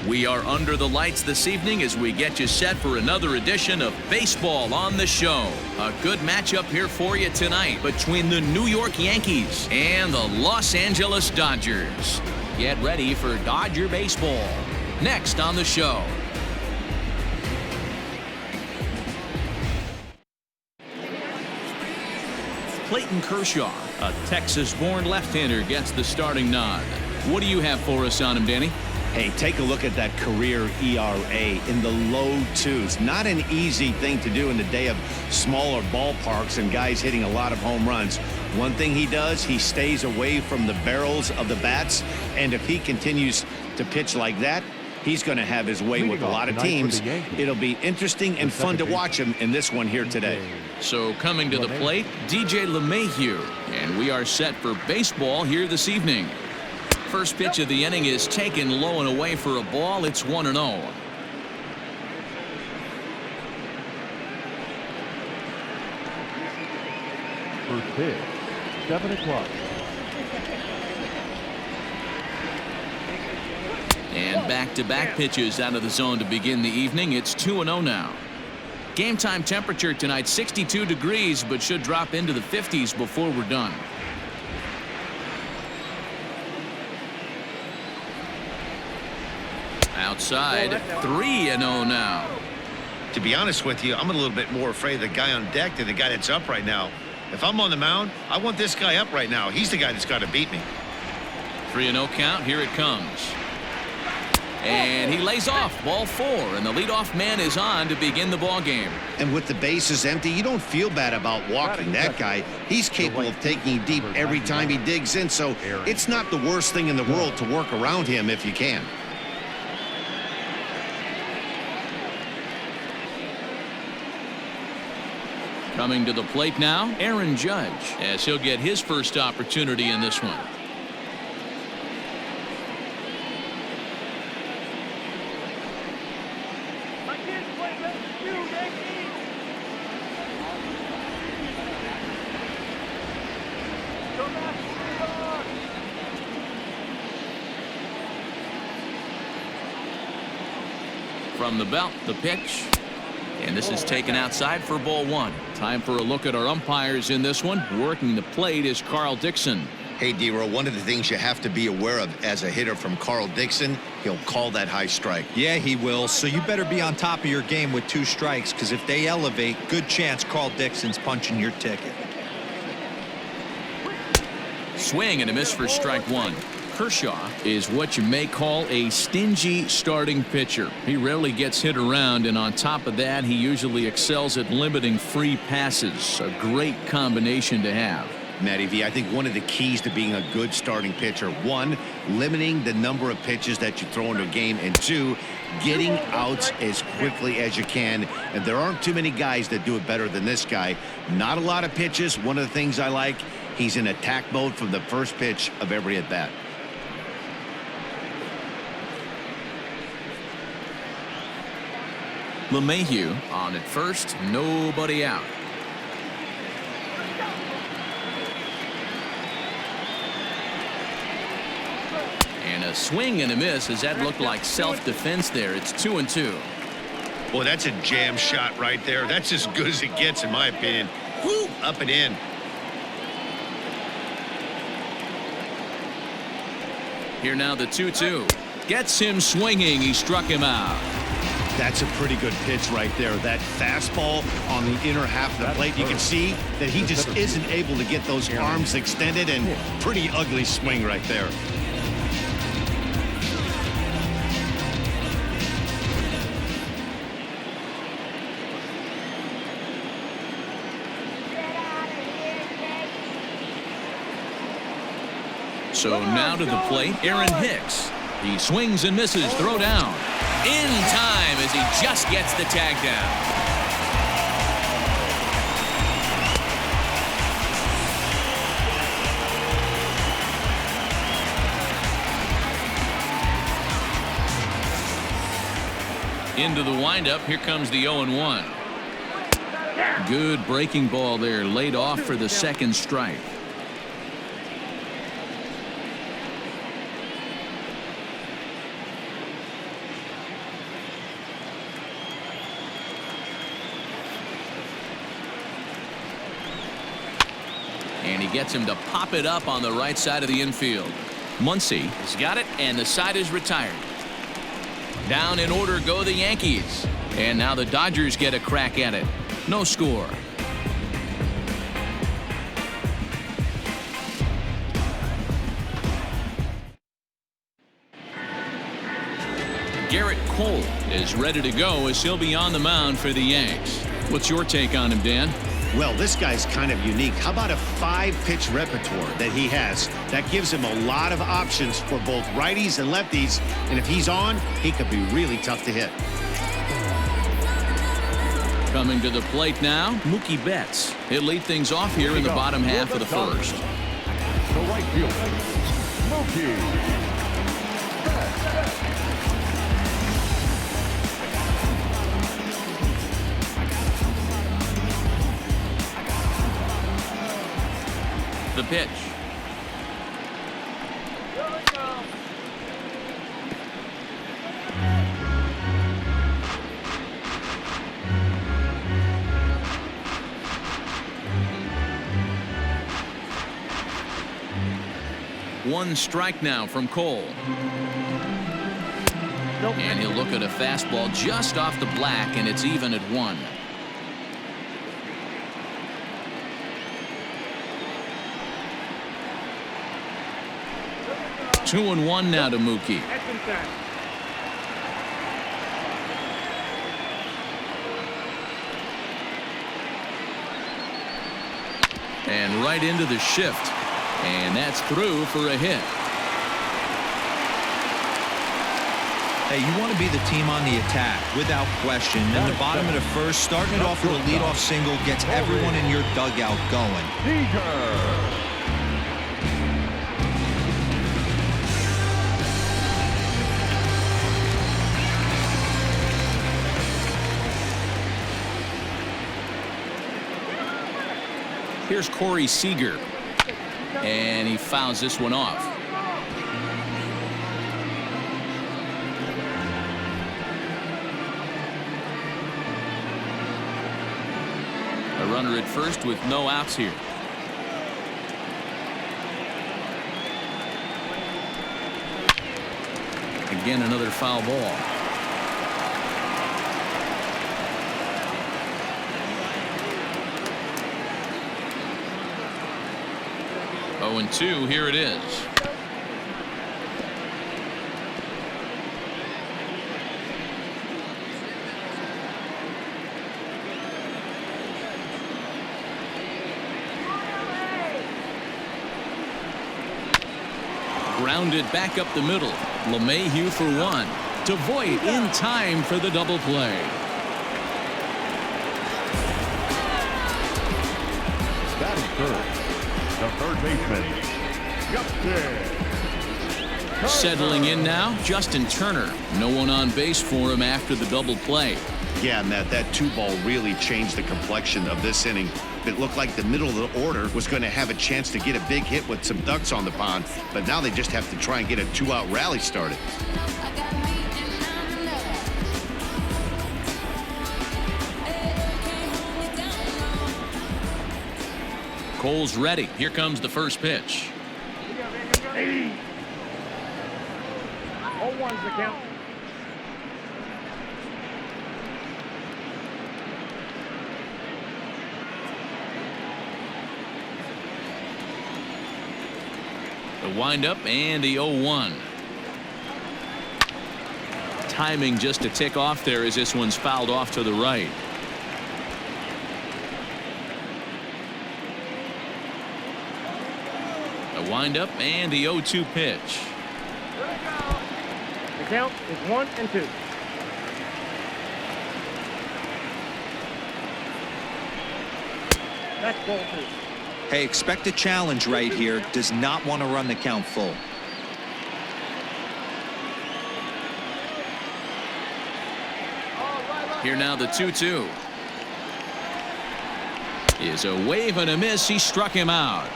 We are under the lights this evening as we get you set for another edition of Baseball on the Show. A good matchup here for you tonight between the New York Yankees and the Los Angeles Dodgers. Get ready for Dodger baseball. Next on the show. Clayton Kershaw, a Texas-born left-hander, gets the starting nod. What do you have for us on him, Danny? Hey, take a look at that career ERA in the low twos. Not an easy thing to do in the day of smaller ballparks and guys hitting a lot of home runs. One thing he does, he stays away from the barrels of the bats, and if he continues to pitch like that, he's going to have his way with a lot of teams. It'll be interesting and fun to watch him in this one here today. So coming to the plate, DJ LeMahieu, and we are set for baseball here this evening. First pitch of the inning is taken low and away for a ball. It's 1-0. First pitch, 7 o'clock. And back-to-back pitches out of the zone to begin the evening. It's 2-0 now. Game time temperature tonight 62 degrees, but should drop into the 50s before we're done. Outside, 3-0 now. To be honest with you, I'm a little bit more afraid of the guy on deck than the guy that's up right now. If I'm on the mound, I want this guy up right now. He's the guy that's got to beat me. 3-0 count. Here it comes. And he lays off. Ball 4, and the leadoff man is on to begin the ball game. And with the bases empty, you don't feel bad about walking that guy. He's capable of taking deep every time he digs in, so it's not the worst thing in the world to work around him if you can. Coming to the plate now, Aaron Judge, as he'll get his first opportunity in this one. From the belt, the pitch. And this is taken outside for ball 1. Time for a look at our umpires in this one. Working the plate is Carl Dixon. Hey, D-Row, one of the things you have to be aware of as a hitter from Carl Dixon, he'll call that high strike. Yeah, he will. So you better be on top of your game with 2 strikes, because if they elevate, good chance Carl Dixon's punching your ticket. Swing and a miss for strike 1. Kershaw is what you may call a stingy starting pitcher. He rarely gets hit around, and on top of that, he usually excels at limiting free passes. A great combination to have. Matty V, I think one of the keys to being a good starting pitcher, 1, limiting the number of pitches that you throw into a game, and 2, getting outs as quickly as you can. And there aren't too many guys that do it better than this guy. Not a lot of pitches. One of the things I like, he's in attack mode from the first pitch of every at-bat. LeMahieu on at first, nobody out. And a swing and a miss as that looked like self-defense there. It's 2-2. Boy, that's a jam shot right there. That's as good as it gets, in my opinion. Woo, up and in. Here now the 2-2. Gets him swinging. He struck him out. That's a pretty good pitch right there. That fastball on the inner half of the plate. You can see that he just isn't able to get those arms extended, and pretty ugly swing right there. So now to the plate, Aaron Hicks. He swings and misses. Throw down. In time as he just gets the tag down. Into the windup. Here comes the 0-1. Good breaking ball there. Laid off for the second strike. gets him to pop it up on the right side of the infield. Muncy has got it, and the side is retired. Down in order go the Yankees. And now the Dodgers get a crack at it. No score. Garrett Cole is ready to go as he'll be on the mound for the Yanks. What's your take on him, Dan? Well, this guy's kind of unique. How about a 5-pitch repertoire that he has? That gives him a lot of options for both righties and lefties. And if he's on, he could be really tough to hit. Coming to the plate now, Mookie Betts. He'll lead things off here in the bottom half of the first. The right fielder, Mookie. The pitch. One strike now from Cole. And he'll look at a fastball just off the black, and it's even at 1. Two and 1 now to Mookie. And right into the shift. And that's through for a hit. Hey, you want to be the team on the attack, without question. In the bottom of the first, starting it off with a leadoff single gets everyone in your dugout going. Here's Corey Seager. And he fouls this one off. A runner at first with no outs here. Again, another foul ball. And 2, here it is. Grounded back up the middle. LeMahieu for 1. Devoit in time for the double play. Batting third, the third baseman, Justin. Settling in now, Justin Turner. No one on base for him after the double play. Yeah, Matt, that 2-ball really changed the complexion of this inning. It looked like the middle of the order was going to have a chance to get a big hit with some ducks on the pond, but now they just have to try and get a 2-out rally started. Cole's ready. Here comes the first pitch. 0-1's the count. The windup and the 0-1. Timing just a tick off there as this one's fouled off to the right. The windup and the 0-2 pitch. The count is 1-2. That's ball 2. Hey, expect a challenge right here. Does not want to run the count full. Here now the 2-2. Is a wave and a miss. He struck him out.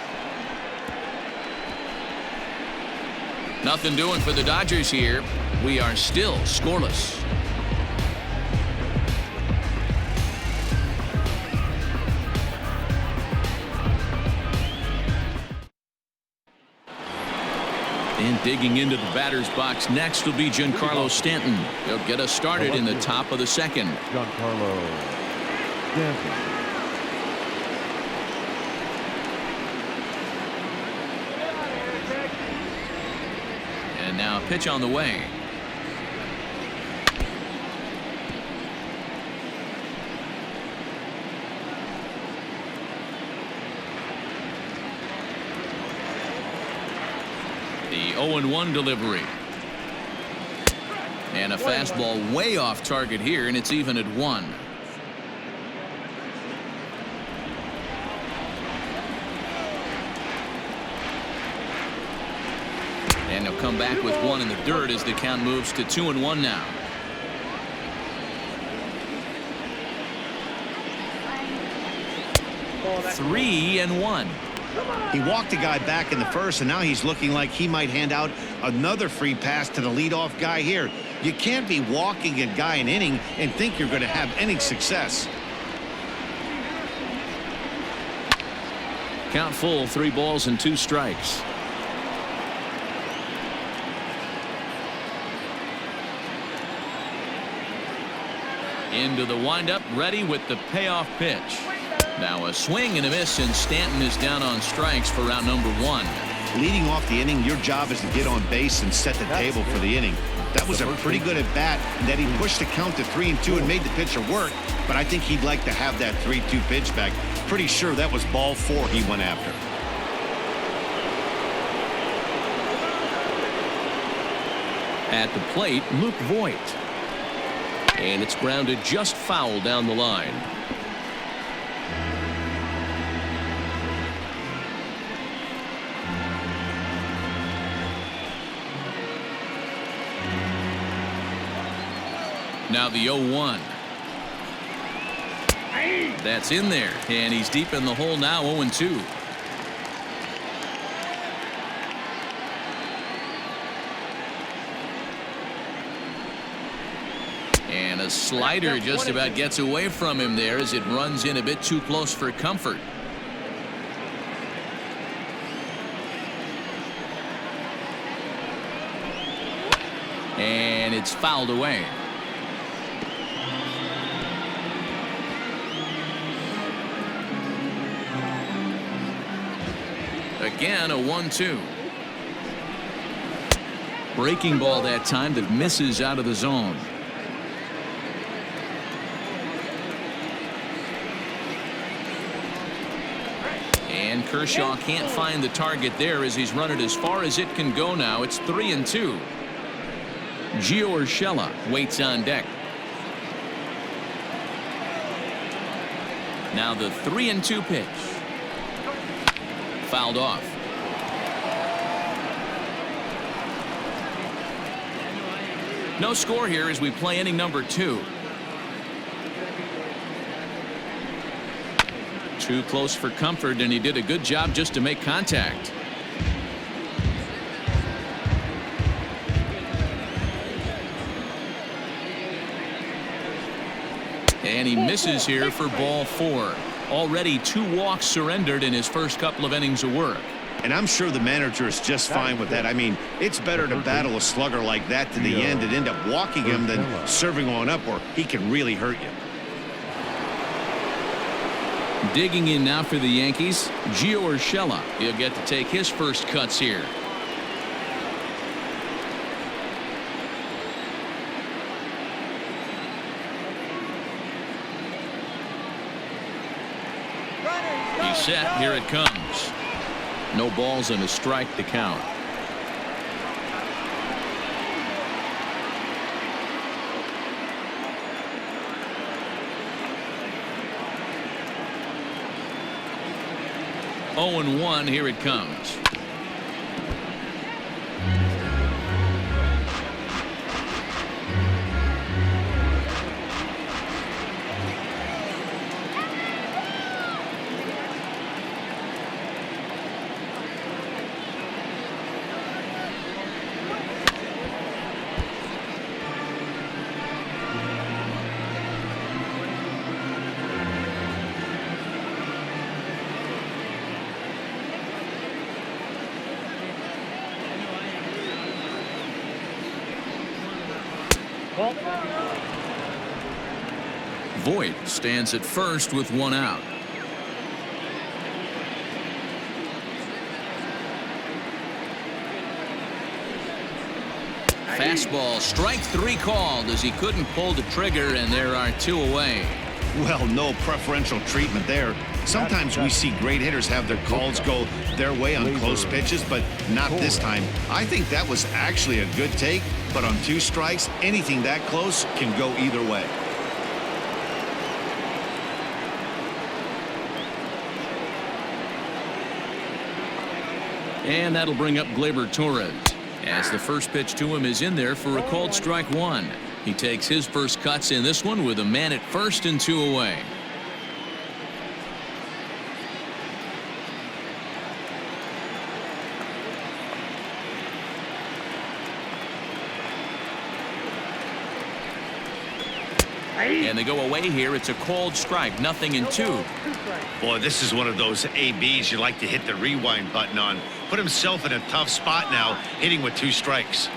Nothing doing for the Dodgers here. We are still scoreless. And digging into the batter's box next will be Giancarlo Stanton. He'll get us started in the top of the second. Giancarlo Stanton. And now a pitch on the way. The 0-1 delivery. And a fastball way off target here, and it's even at 1. And he'll come back with 1 in the dirt as the count moves to 2-1 now. Ball that 3-1. He walked the guy back in the first, and now he's looking like he might hand out another free pass to the leadoff guy here. You can't be walking a guy an inning and think you're going to have any success. Count full, 3 balls and 2 strikes. Into the windup, ready with the payoff pitch. Now a swing and a miss, and Stanton is down on strikes for round number 1. Leading off the inning, your job is to get on base and set the table for the inning. That was a pretty good at bat, and that he pushed the count to 3-2 and made the pitcher work. But I think he'd like to have that 3-2 pitch back. Pretty sure that was ball 4 he went after. At the plate, Luke Voigt. And it's grounded just foul down the line. Now the 0-1. That's in there, and he's deep in the hole now. 0-2. And a slider just about gets away from him there as it runs in a bit too close for comfort. And it's fouled away. Again, a 1-2. Breaking ball that time that misses out of the zone. And Kershaw can't find the target there as he's run it as far as it can go now. It's 3-2. Gio Urshela waits on deck. Now the 3-2 pitch. Fouled off. No score here as we play inning number 2. Too close for comfort, and he did a good job just to make contact. And he misses here for ball 4. Already 2 walks surrendered in his first couple of innings of work. And I'm sure the manager is just fine with that. I mean, it's better to battle a slugger like that to the end and end up walking him than serving on up, or he can really hurt you. Digging in now for the Yankees, Gio Urshela. He'll get to take his first cuts here. He's set. Here it comes. No balls and a strike to count. Oh and 1. Here it comes. Ball. Voit stands at first with one out. Fastball, strike three called as he couldn't pull the trigger, and there are two away. Well, no preferential treatment there. Sometimes we see great hitters have their calls go their way on close pitches, but not this time. I think that was actually a good take, but on 2 strikes, anything that close can go either way. And that'll bring up Gleyber Torres, as the first pitch to him is in there for a called strike one. He takes his first cuts in this one with a man at first and 2 away. And they go away here. It's a called strike, 0-2. Boy, this is one of those ABs you like to hit the rewind button on. Put himself in a tough spot now, hitting with 2 strikes.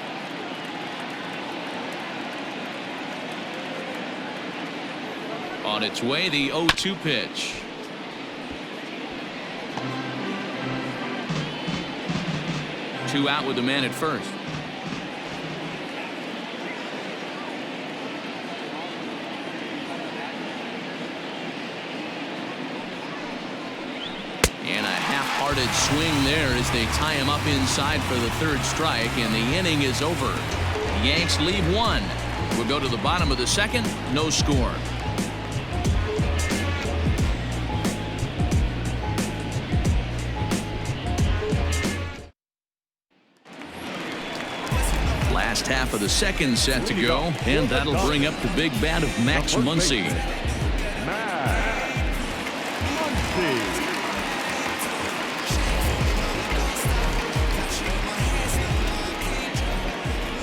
On its way, the 0-2 pitch. Two out with the man at first. And a half-hearted swing there as they tie him up inside for the 3rd strike, and the inning is over. The Yanks leave 1. We'll go to the bottom of the 2nd, no score. Last half of the 2nd set to go, and that'll bring up the big bat of Max Muncy.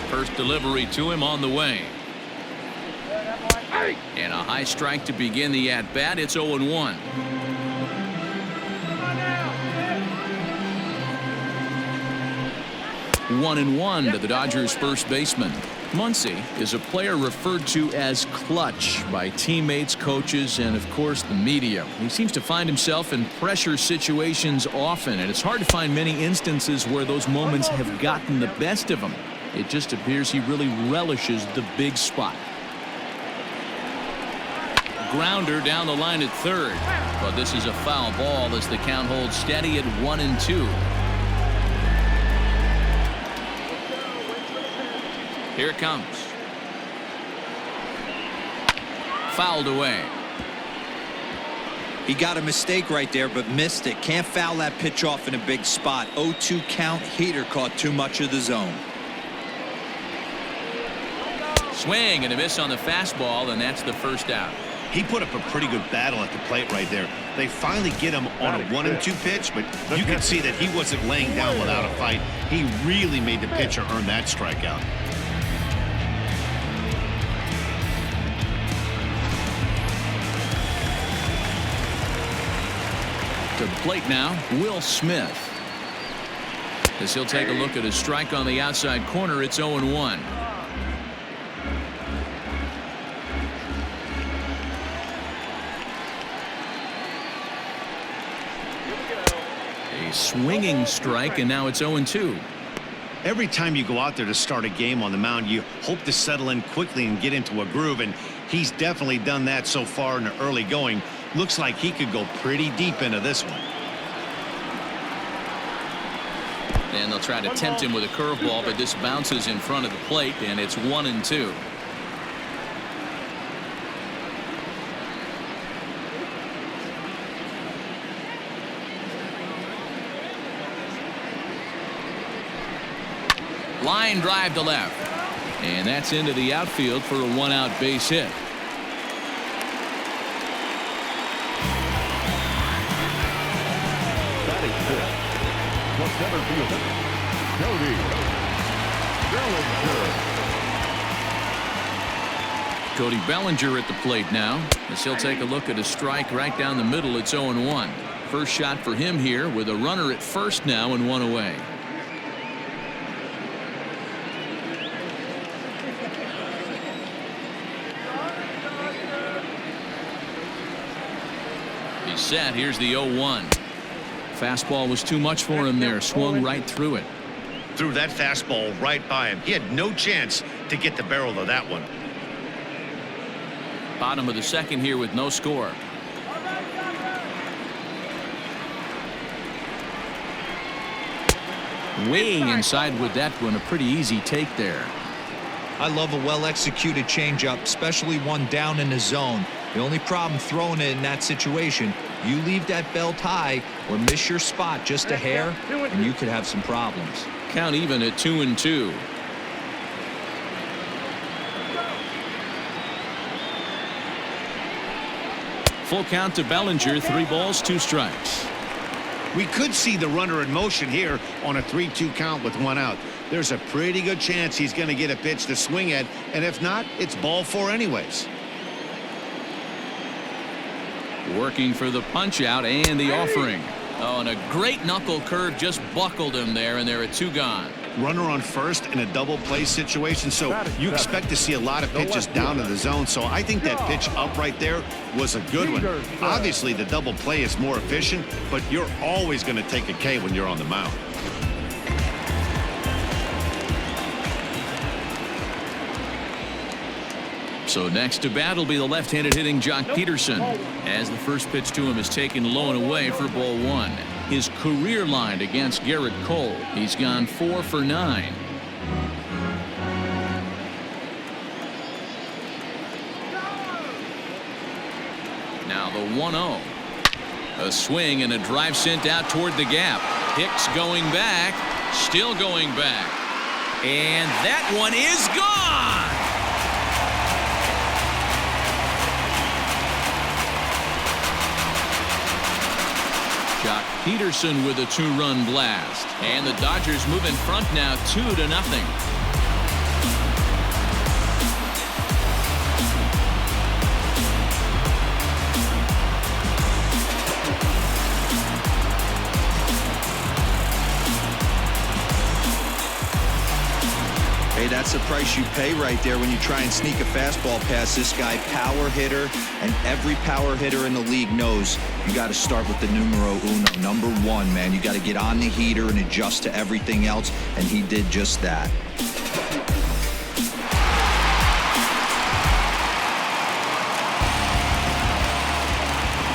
First delivery to him on the way. And a high strike to begin the at-bat. It's 0-1. One and one to the Dodgers first baseman. Muncy is a player referred to as clutch by teammates, coaches, and of course the media. He seems to find himself in pressure situations often, and it's hard to find many instances where those moments have gotten the best of him. It just appears he really relishes the big spot. Grounder down the line at 3rd, but this is a foul ball as the count holds steady at 1-2. Here it comes. Fouled away. He got a mistake right there, but missed it. Can't foul that pitch off in a big spot. 0-2 count. Heater caught too much of the zone. Swing and a miss on the fastball, and that's the first out. He put up a pretty good battle at the plate right there. They finally get him on a 1-2 pitch, but you can see that he wasn't laying down without a fight. He really made the pitcher earn that strikeout. To the plate now, Will Smith. As he'll take a look at his strike on the outside corner, it's 0-1. A swinging strike, and now it's 0-2. Every time you go out there to start a game on the mound, you hope to settle in quickly and get into a groove, and he's definitely done that so far in the early going. Looks like he could go pretty deep into this one. And they'll try to tempt him with a curveball, but this bounces in front of the plate, and it's 1-2. Line drive to left, and that's into the outfield for a 1-out base hit. Center fielder, Cody Bellinger. Cody Bellinger at the plate now, as he'll take a look at a strike right down the middle. It's 0-1. First shot for him here with a runner at first now and 1 away. set. Here's the 0-1. Fastball was too much for him there. Swung right through it. Threw that fastball right by him. He had no chance to get the barrel of that one. Bottom of the second here with no score. Way inside with that one. A pretty easy take there. I love a well-executed changeup, especially one down in the zone. The only problem throwing it in that situation, you leave that belt high or miss your spot just a hair, and you could have some problems. Count even at 2-2. Full count to Bellinger. 3 balls, 2 strikes. We could see the runner in motion here on a 3-2 count with 1 out. There's a pretty good chance he's going to get a pitch to swing at, and if not, it's ball 4 anyways. Working for the punch out and the offering. Oh, and a great knuckle curve just buckled him there, and there are 2 gone. Runner on first in a double play situation, so you expect to see a lot of pitches down in the zone. So I think that pitch up right there was a good one. Obviously, the double play is more efficient, but you're always going to take a K when you're on the mound. So next to bat will be the left-handed hitting Jock Peterson, as the first pitch to him is taken low and away for ball 1. His career line against Garrett Cole. He's gone 4 for 9. Now the 1-0. A swing and a drive sent out toward the gap. Hicks going back, still going back, and that one is gone. Jock Peterson with a 2-run blast, and the Dodgers move in front now 2-0. Hey, that's the price you pay right there when you try and sneak a fastball past this guy. Power hitter, and every power hitter in the league knows you got to start with the numero uno, number 1, man. You got to get on the heater and adjust to everything else, and he did just that.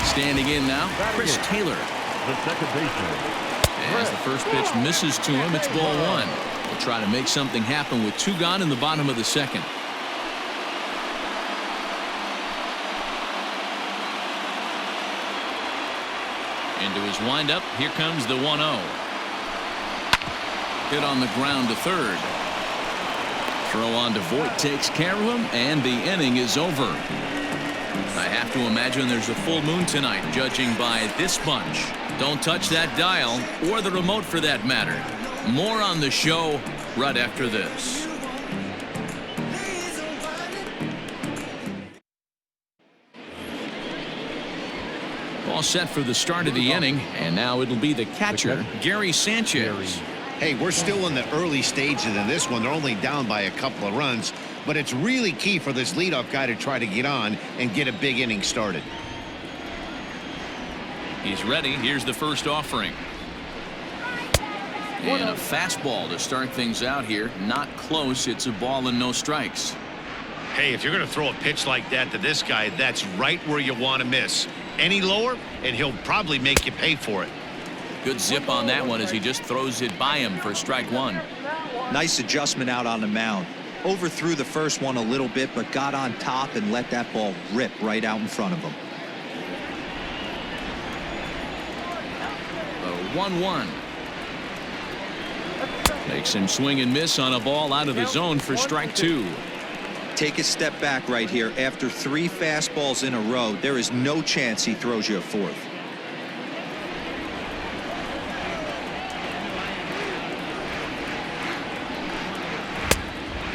Standing in now, Chris Taylor. The second baseman. As the first pitch misses to him, it's ball 1. We'll try to make something happen with 2 gone in the bottom of the second. Into his windup, here comes the 1-0. Hit on the ground to third. Throw on to Voit takes care of him, and the inning is over. I have to imagine there's a full moon tonight, judging by this bunch. Don't touch that dial, or the remote for that matter. More on the show right after this. All set for the start of the inning, and now it'll be the catcher, Gary Sanchez. Hey, we're still in the early stages of this one. They're only down by a couple of runs, but it's really key for this leadoff guy to try to get on and get a big inning started. He's ready. Here's the first offering. And a fastball to start things out here. Not close. It's a ball and no strikes. Hey, if you're going to throw a pitch like that to this guy, that's right where you want to miss. Any lower, and he'll probably make you pay for it. Good zip on that one as he just throws it by him for strike 1. Nice adjustment out on the mound. Overthrew the first one a little bit, but got on top and let that ball rip right out in front of him. 1-1. Makes him swing and miss on a ball out of the zone for strike 2. Take a step back right here. After 3 fastballs in a row, there is no chance he throws you a 4th.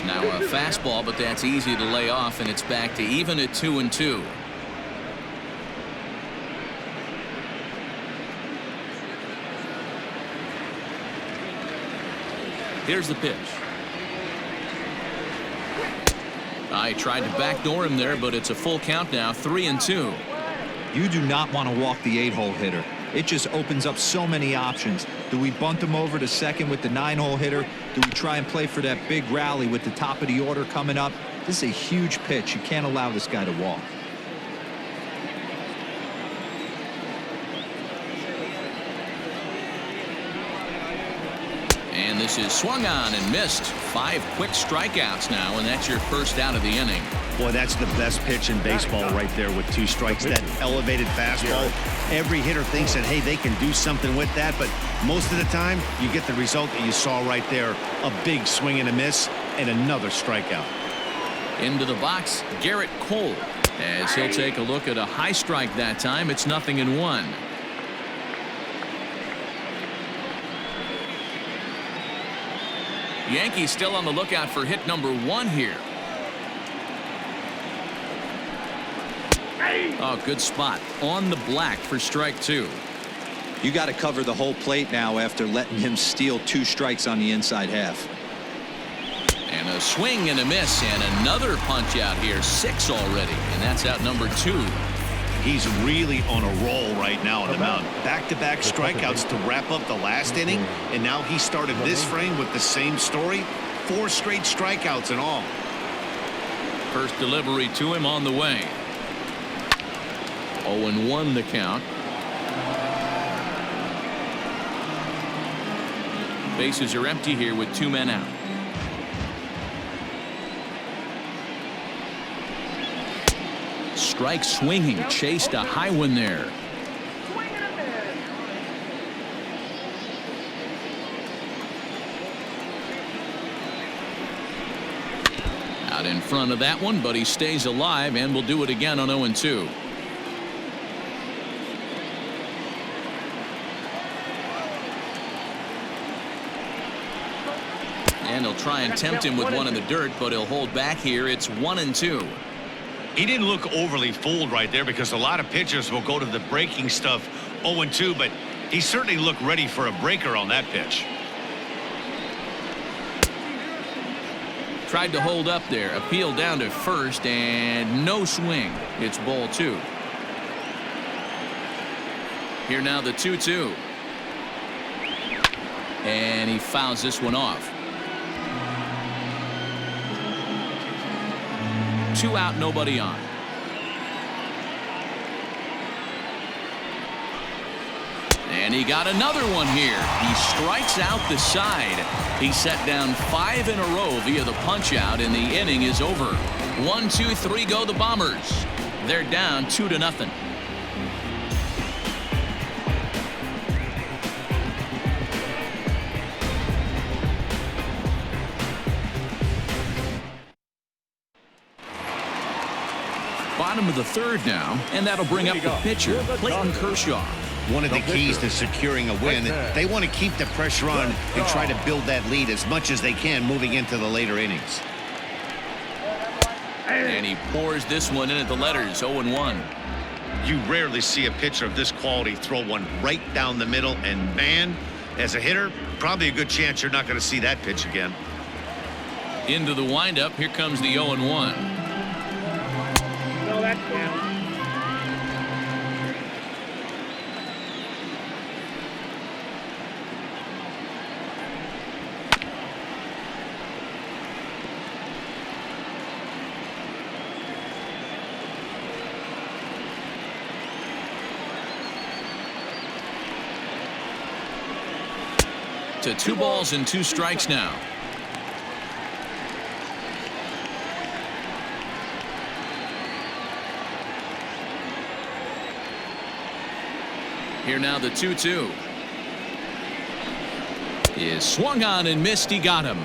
Now a fastball, but that's easy to lay off, and it's back to even at 2-2. Here's the pitch. I tried to backdoor him there, but it's a full count now, 3-2. You do not want to walk the 8-hole hitter. It just opens up so many options. Do we bunt him over to second with the 9-hole hitter? Do we try and play for that big rally with the top of the order coming up? This is a huge pitch. You can't allow this guy to walk. And this is swung on and missed. 5 quick strikeouts now, and that's your first out of the inning. Boy, that's the best pitch in baseball right there with 2 strikes. That elevated fastball. Every hitter thinks that, hey, they can do something with that, but most of the time you get the result that you saw right there. A big swing and a miss and another strikeout. Into the box, Garrett Cole. As he'll take a look at a high strike that time. It's 0-1. Yankees still on the lookout for hit number 1 here. Oh, good spot on the black for strike 2. You got to cover the whole plate now after letting him steal 2 strikes on the inside half. And a swing and a miss and another punch out here. 6 already, and that's out number 2. He's really on a roll right now on the mound. Back-to-back strikeouts to wrap up the last inning, and now he started this frame with the same story. 4 straight strikeouts in all. First delivery to him on the way. 0-1 the count. Bases are empty here with 2 men out. Strike swinging, chased a high one there. Out in front of that one, but he stays alive and will do it again on 0-2. And he'll try and tempt him with one in the dirt, but he'll hold back here. It's 1-2. He didn't look overly fooled right there because a lot of pitchers will go to the breaking stuff 0-2, but he certainly looked ready for a breaker on that pitch. Tried to hold up there. Appeal down to first and no swing. It's ball 2. Here now the 2-2. And he fouls this one off. 2 out, nobody on. And he got another one here. He strikes out the side. He set down 5 in a row via the punch out, and the inning is over. 1, 2, 3 go the Bombers. They're down 2-0. Bottom of the 3rd now, and that'll bring up the pitcher, Clayton Kershaw. One of the keys to securing a win, they want to keep the pressure on and try to build that lead as much as they can moving into the later innings. And he pours this one in at the letters, 0-1. You rarely see a pitcher of this quality throw one right down the middle, and man, as a hitter, probably a good chance you're not going to see that pitch again. Into the windup, here comes the 0-1. No, that's down. To 2 balls and 2 strikes now. Here now the 2-2 is swung on and missed. He got him.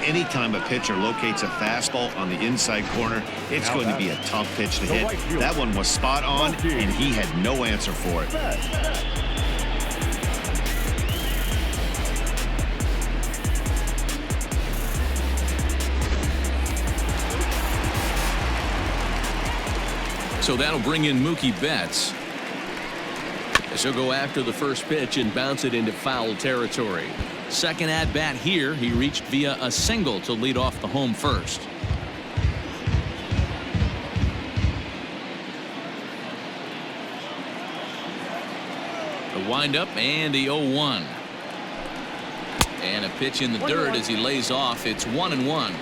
Anytime a pitcher locates a fastball on the inside corner, it's going to be a tough pitch to hit. That one was spot on, and he had no answer for it. So that'll bring in Mookie Betts. As he'll go after the first pitch and bounce it into foul territory. Second at bat here, he reached via a single to lead off the home first. Wind up and the 0-1. And a pitch in the dirt as he lays off. It's 1-1.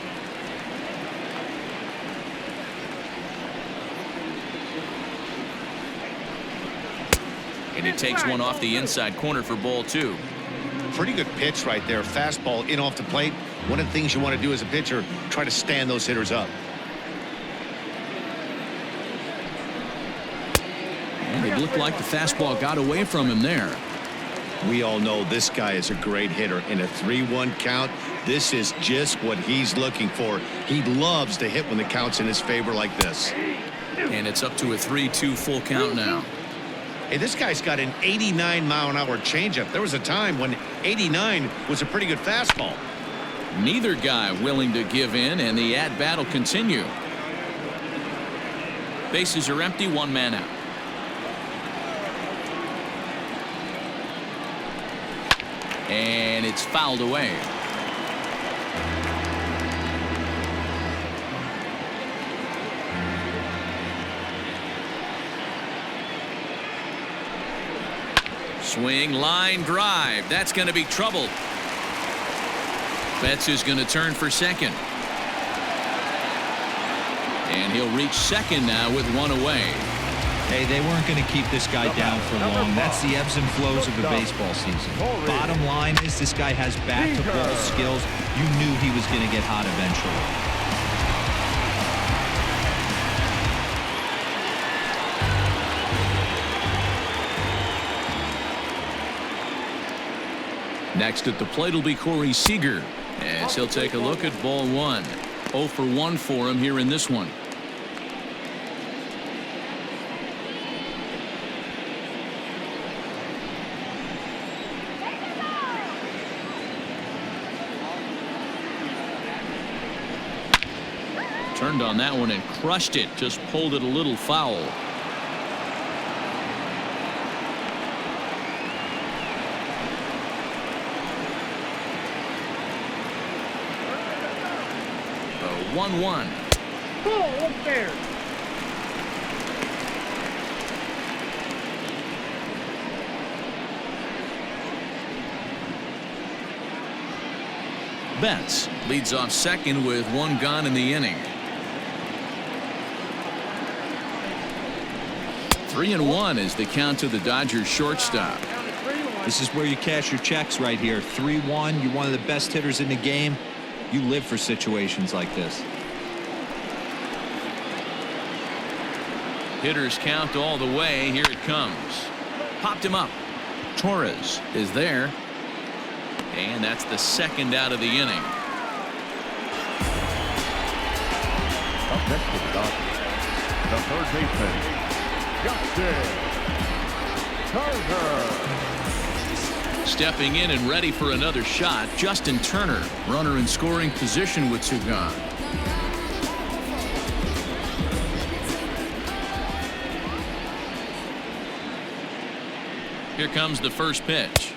And he takes one off the inside corner for ball 2. Pretty good pitch right there. Fastball in off the plate. One of the things you want to do as a pitcher, try to stand those hitters up. And it looked like the fastball got away from him there. We all know this guy is a great hitter. In a 3-1 count, this is just what he's looking for. He loves to hit when the count's in his favor like this. And it's up to a 3-2 full count now. Hey, this guy's got an 89-mile-an-hour changeup. There was a time when 89 was a pretty good fastball. Neither guy willing to give in, and the at-bat will continue. Bases are empty, one man out. And it's fouled away. Swing, line drive. That's going to be trouble. Betts is going to turn for second. And he'll reach second now with one away. Hey, they weren't going to keep this guy down for long. That's the ebbs and flows of a baseball season. Bottom line is this guy has bat-to-ball skills. You knew he was going to get hot eventually. Next at the plate will be Corey Seager, as he'll take a look at ball 1. 0 for 1 for him here in this one. Turned on that one and crushed it. Just pulled it a little foul. A 1-1. Oh, up there. Betts leads off second with one gone in the inning. 3-1 is the count to the Dodgers shortstop. This is where you cash your checks right here. 3-1. You're one of the best hitters in the game. You live for situations like this. Hitters count all the way. Here it comes. Popped him up. Torres is there. And that's the second out of the inning. Up next to the Dodgers, the third baseman, Justin Turner. Stepping in and ready for another shot, Justin Turner, runner in scoring position with 2 gone. Here comes the first pitch.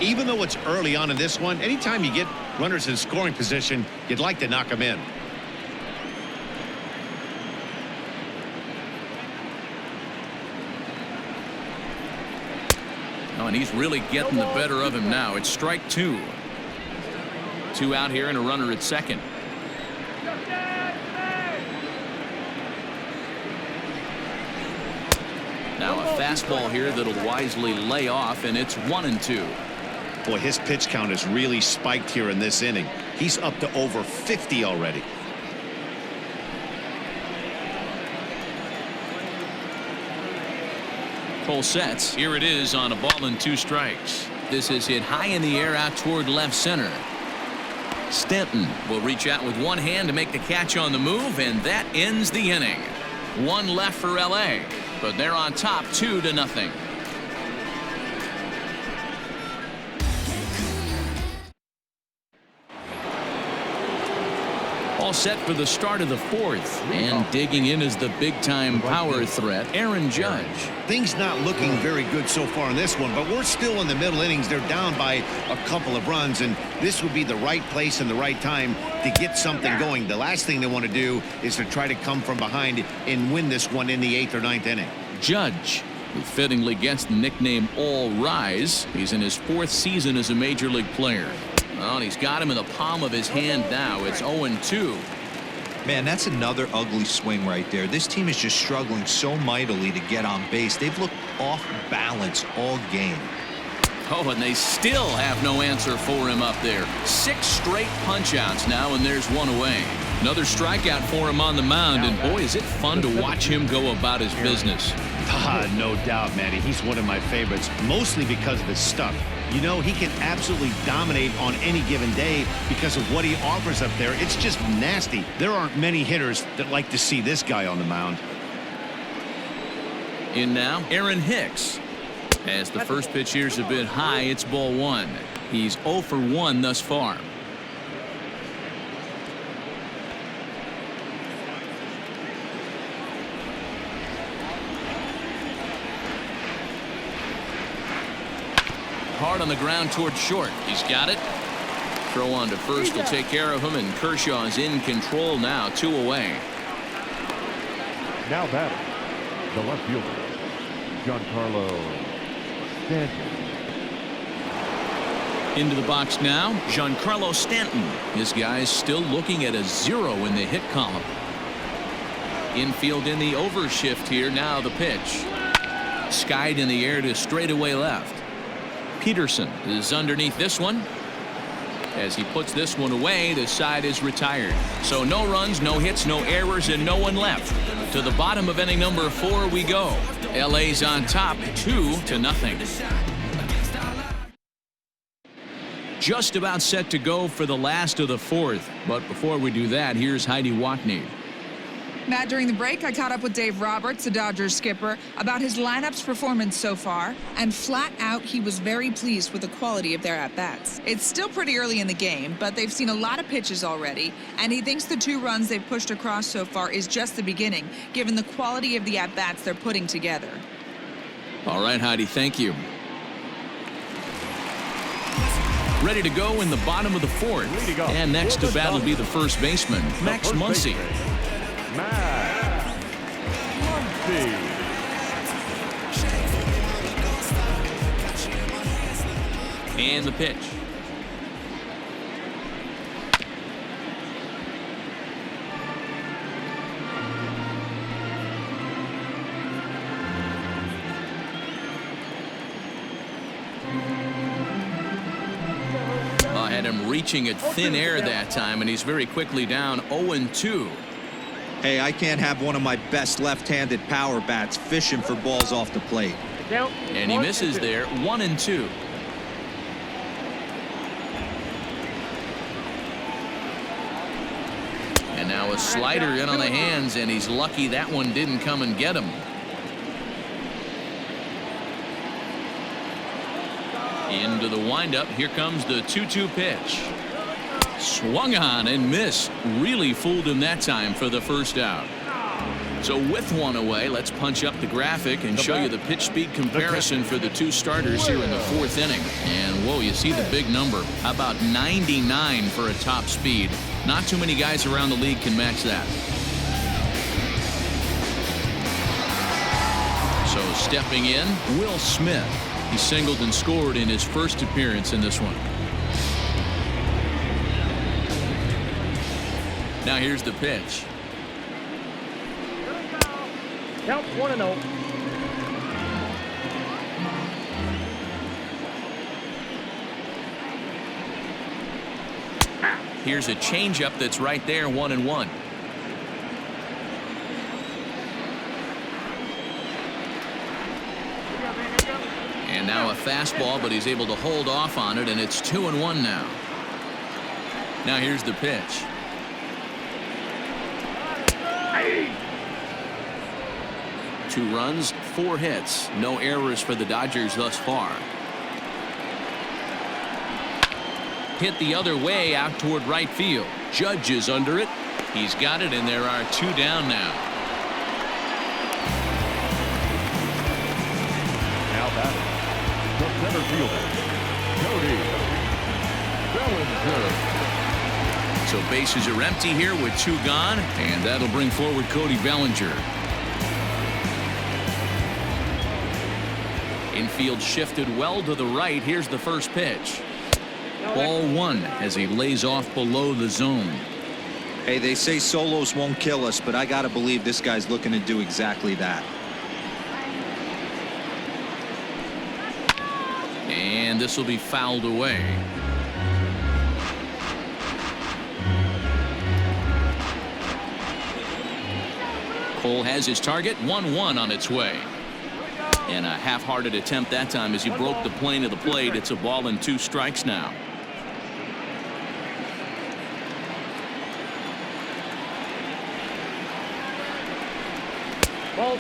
Even though it's early on in this one, anytime you get runners in scoring position, you'd like to knock them in. Oh, and he's really getting the better of him now. It's strike 2. 2 out here and a runner at second. Now a fastball here that'll wisely lay off, and it's 1-2. Boy, his pitch count has really spiked here in this inning. He's up to over 50 already. Cole sets. Here it is on a ball and 2 strikes. This is hit high in the air out toward left center. Stanton will reach out with one hand to make the catch on the move, and that ends the inning. 1 left for LA, but they're on top 2-0. All set for the start of the 4th, and digging in is the big-time power threat, Aaron Judge. Things not looking very good so far in this one, but we're still in the middle innings. They're down by a couple of runs, and this would be the right place and the right time to get something going. The last thing they want to do is to try to come from behind and win this one in the 8th or 9th inning. Judge who fittingly gets the nickname All Rise. He's in his 4th season as a major league player. Well, and he's got him in the palm of his hand now. It's 0-2. Man, that's another ugly swing right there. This team is just struggling so mightily to get on base. They've looked off balance all game. Oh, and they still have no answer for him up there. 6 straight punch-outs now, and there's 1 away. Another strikeout for him on the mound, and boy, is it fun to watch him go about his business. No doubt, Manny. He's one of my favorites, mostly because of his stuff. You know, he can absolutely dominate on any given day because of what he offers up there. It's just nasty. There aren't many hitters that like to see this guy on the mound. In now, Aaron Hicks. As the first pitch here's a bit high, it's ball 1. He's 0 for 1 thus far. Hard on the ground towards short. He's got it. Throw on to first will take care of him, and Kershaw's in control now. 2 away. Now batting, the left fielder, Giancarlo Stanton. Into the box now, Giancarlo Stanton. This guy's still looking at a 0 in the hit column. Infield in the overshift here. Now the pitch. Skied in the air to straightaway left. Peterson is underneath this one. As he puts this one away, the side is retired. So no runs, no hits, no errors, and no one left. To the bottom of inning number 4 we go. LA's on top 2-0. Just about set to go for the last of the 4th. But before we do that, here's Heidi Watney. Matt, during the break, I caught up with Dave Roberts, the Dodgers skipper, about his lineup's performance so far, and flat out, he was very pleased with the quality of their at-bats. It's still pretty early in the game, but they've seen a lot of pitches already, and he thinks the 2 runs they've pushed across so far is just the beginning, given the quality of the at-bats they're putting together. All right, Heidi, thank you. Ready to go in the bottom of the 4th. And next to bat will be the first baseman, Max Muncy. Max Muncy. And the pitch. Had him reaching at thin air that time, and he's very quickly down 0-2. Hey, I can't have one of my best left-handed power bats fishing for balls off the plate. And he misses there. 1-2. And now a slider in on the hands, and he's lucky that one didn't come and get him. Into the windup. Here comes the 2-2 pitch. Swung on and missed. Really fooled him that time for the first out. So with 1 away, let's punch up the graphic and show you the pitch speed comparison for the 2 starters here in the 4th inning. And whoa, you see the big number. How about 99 for a top speed? Not too many guys around the league can match that. So stepping in, Will Smith. He singled and scored in his first appearance in this one. Now here's the pitch. Count 1-0. Here's a changeup that's right there, 1-1. And now a fastball, but he's able to hold off on it, and it's 2-1 now. Now here's the pitch. Two runs, 4 hits, no errors for the Dodgers thus far. Hit the other way out toward right field. Judge is under it. He's got it, and there are 2 down now. Now batting, the center fielder, Cody Bellinger. So bases are empty here with 2 gone, and that'll bring forward Cody Bellinger. Infield shifted well to the right. Here's the first pitch. Ball 1 as he lays off below the zone. Hey, they say solos won't kill us, but I got to believe this guy's looking to do exactly that. And this will be fouled away. Cole has his target. 1-1 on its way. And a half-hearted attempt that time as he broke the plane of the plate. It's a ball and 2 strikes now.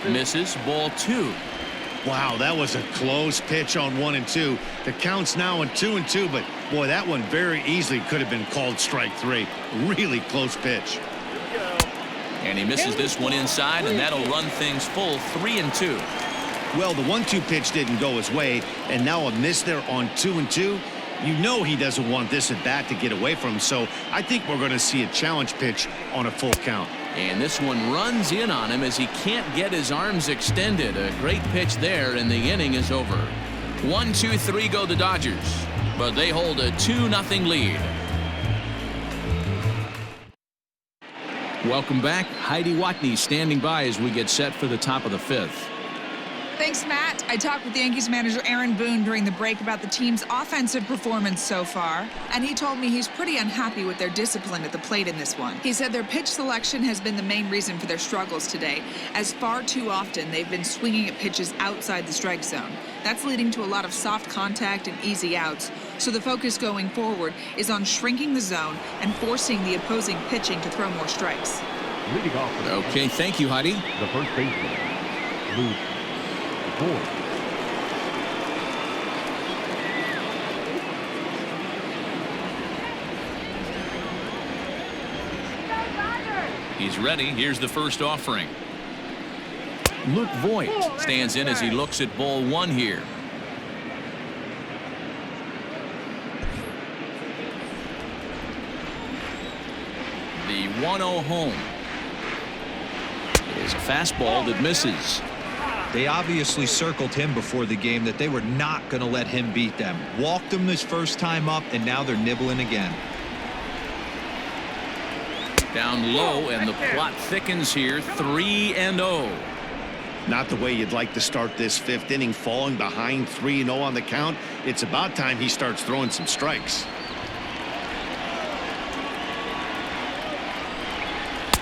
Misses. Ball 2. Wow, that was a close pitch on 1 and 2. The count's now on 2 and 2, but boy, that one very easily could have been called strike 3. Really close pitch. And he misses this one inside, and that'll run things full 3 and 2. Well, the 1-2 pitch didn't go his way, and now a miss there on 2 and 2. You know he doesn't want this at bat to get away from him, so I think we're going to see a challenge pitch on a full count. And this one runs in on him as he can't get his arms extended. A great pitch there, and the inning is over. 1-2-3 go the Dodgers, but they hold a 2-0 lead. Welcome back. Heidi Watney standing by as we get set for the top of the 5th. Thanks, Matt. I talked with Yankees manager Aaron Boone during the break about the team's offensive performance so far, and he told me he's pretty unhappy with their discipline at the plate in this one. He said their pitch selection has been the main reason for their struggles today, as far too often they've been swinging at pitches outside the strike zone. That's leading to a lot of soft contact and easy outs, so the focus going forward is on shrinking the zone and forcing the opposing pitching to throw more strikes. Leading off. Okay, thank you, Heidi. The first baseman, Luke Voigt. He's ready. Here's the first offering. Luke Voigt stands in as he looks at ball 1 here. The 1-0 home is a fastball that misses. They obviously circled him before the game that they were not going to let him beat them. Walked him his first time up, and now they're nibbling again. Down low, and the plot thickens here. 3-0. Not the way you'd like to start this 5th inning, falling behind 3-0 on the count. It's about time he starts throwing some strikes.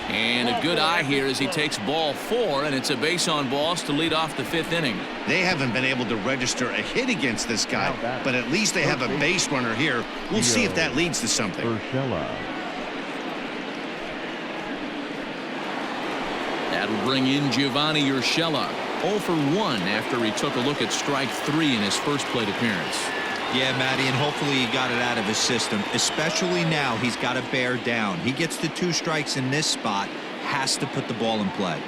And a good eye here as he takes ball 4, and it's a base on balls to lead off the 5th inning. They haven't been able to register a hit against this guy, but at least they have a base runner here. We'll see if that leads to something. That'll bring in Giovanni Urshela. 0 for 1 after he took a look at strike 3 in his first plate appearance. Yeah, Matty, and hopefully he got it out of his system, especially now he's got to bear down. He gets the 2 strikes in this spot, has to put the ball in play.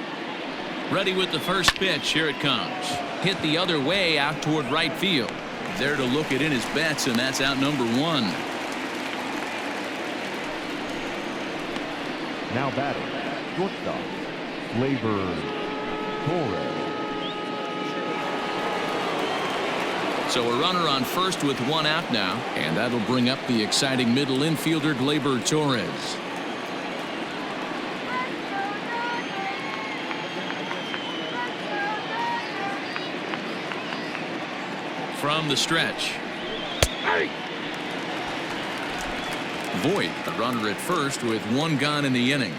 Ready with the first pitch. Here it comes. Hit the other way out toward right field. There to look it in his bets, and that's out number 1. Now batting, shortstop, Gleyber Torres. So a runner on first with 1 out now, and that'll bring up the exciting middle infielder Gleyber Torres. From the stretch. Voigt, the runner at first with 1 gone in the inning.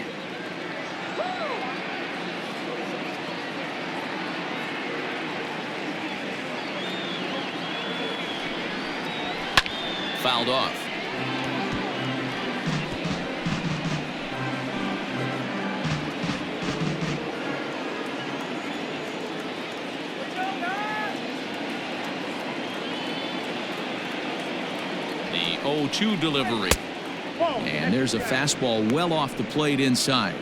Fouled off. The 0-2 delivery. And there's a fastball well off the plate inside.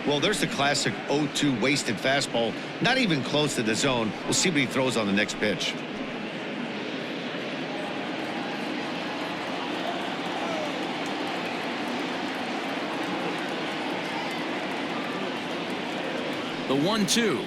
Well, there's the classic 0-2 wasted fastball. Not even close to the zone. We'll see what he throws on the next pitch. The 1-2.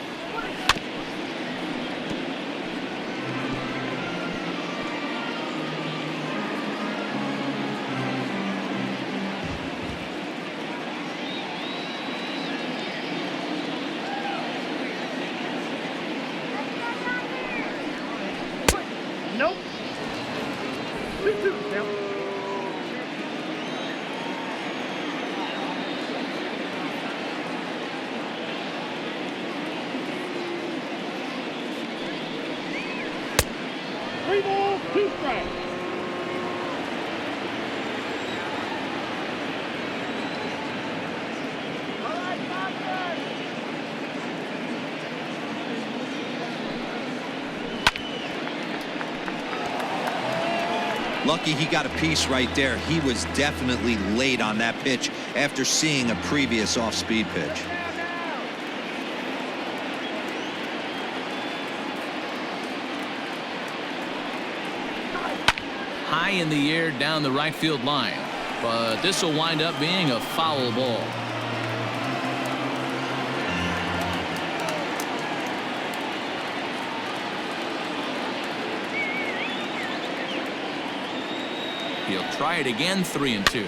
Lucky he got a piece right there. He was definitely late on that pitch after seeing a previous off-speed pitch. High in the air down the right field line, but this will wind up being a foul ball. He'll try it again, 3-2.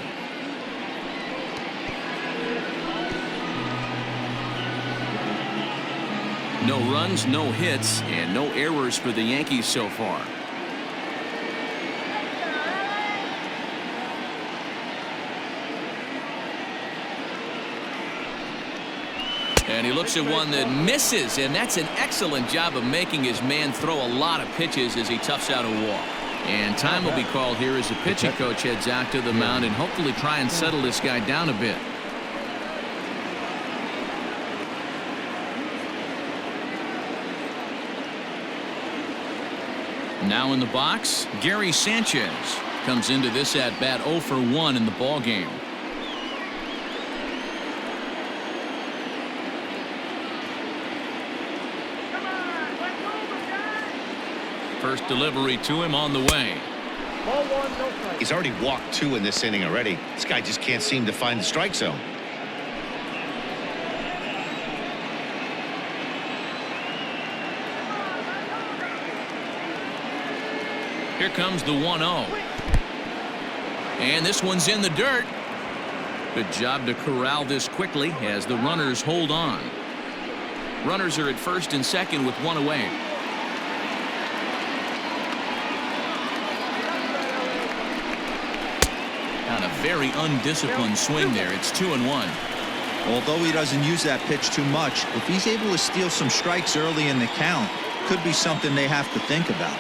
No runs, no hits, and no errors for the Yankees so far. And he looks at one that misses, and that's an excellent job of making his man throw a lot of pitches as he toughs out a walk. And time will be called here as the pitching coach heads out to the mound and hopefully try and settle this guy down a bit. Now in the box, Gary Sanchez comes into this at bat 0 for 1 in the ball game. First delivery to him on the way. Ball 1, no strike. He's already walked 2 in this inning already. This guy just can't seem to find the strike zone. Here comes the 1-0. And this one's in the dirt. Good job to corral this quickly as the runners hold on. Runners are at first and second with 1 away. On a very undisciplined swing there. It's 2-1. Although he doesn't use that pitch too much, if he's able to steal some strikes early in the count, could be something they have to think about.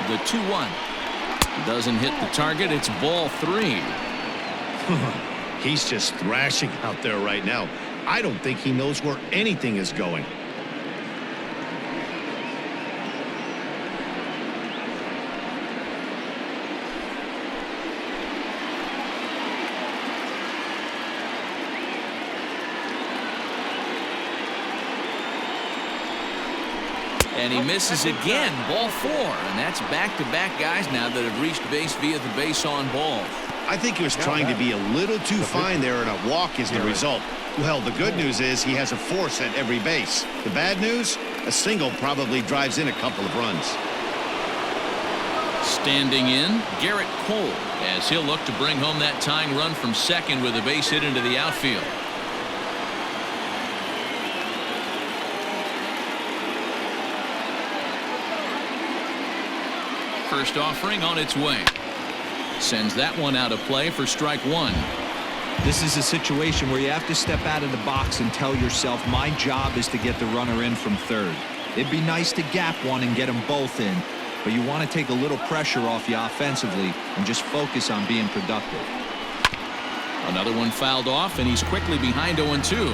The 2-1 doesn't hit the target. It's ball 3. He's just thrashing out there right now. I don't think he knows where anything is going. And he misses again. Ball 4. And that's back-to-back guys now that have reached base via the base on ball. I think he was trying to be a little too fine there, and a walk is the result. Well, the good news is he has a force at every base. The bad news? A single probably drives in a couple of runs. Standing in, Garrett Cole, as he'll look to bring home that tying run from second with a base hit into the outfield. First offering on its way. Sends that one out of play for strike 1. This is a situation where you have to step out of the box and tell yourself, my job is to get the runner in from third. It'd be nice to gap one and get them both in, but you want to take a little pressure off you offensively and just focus on being productive. Another one fouled off, and he's quickly behind 0-2.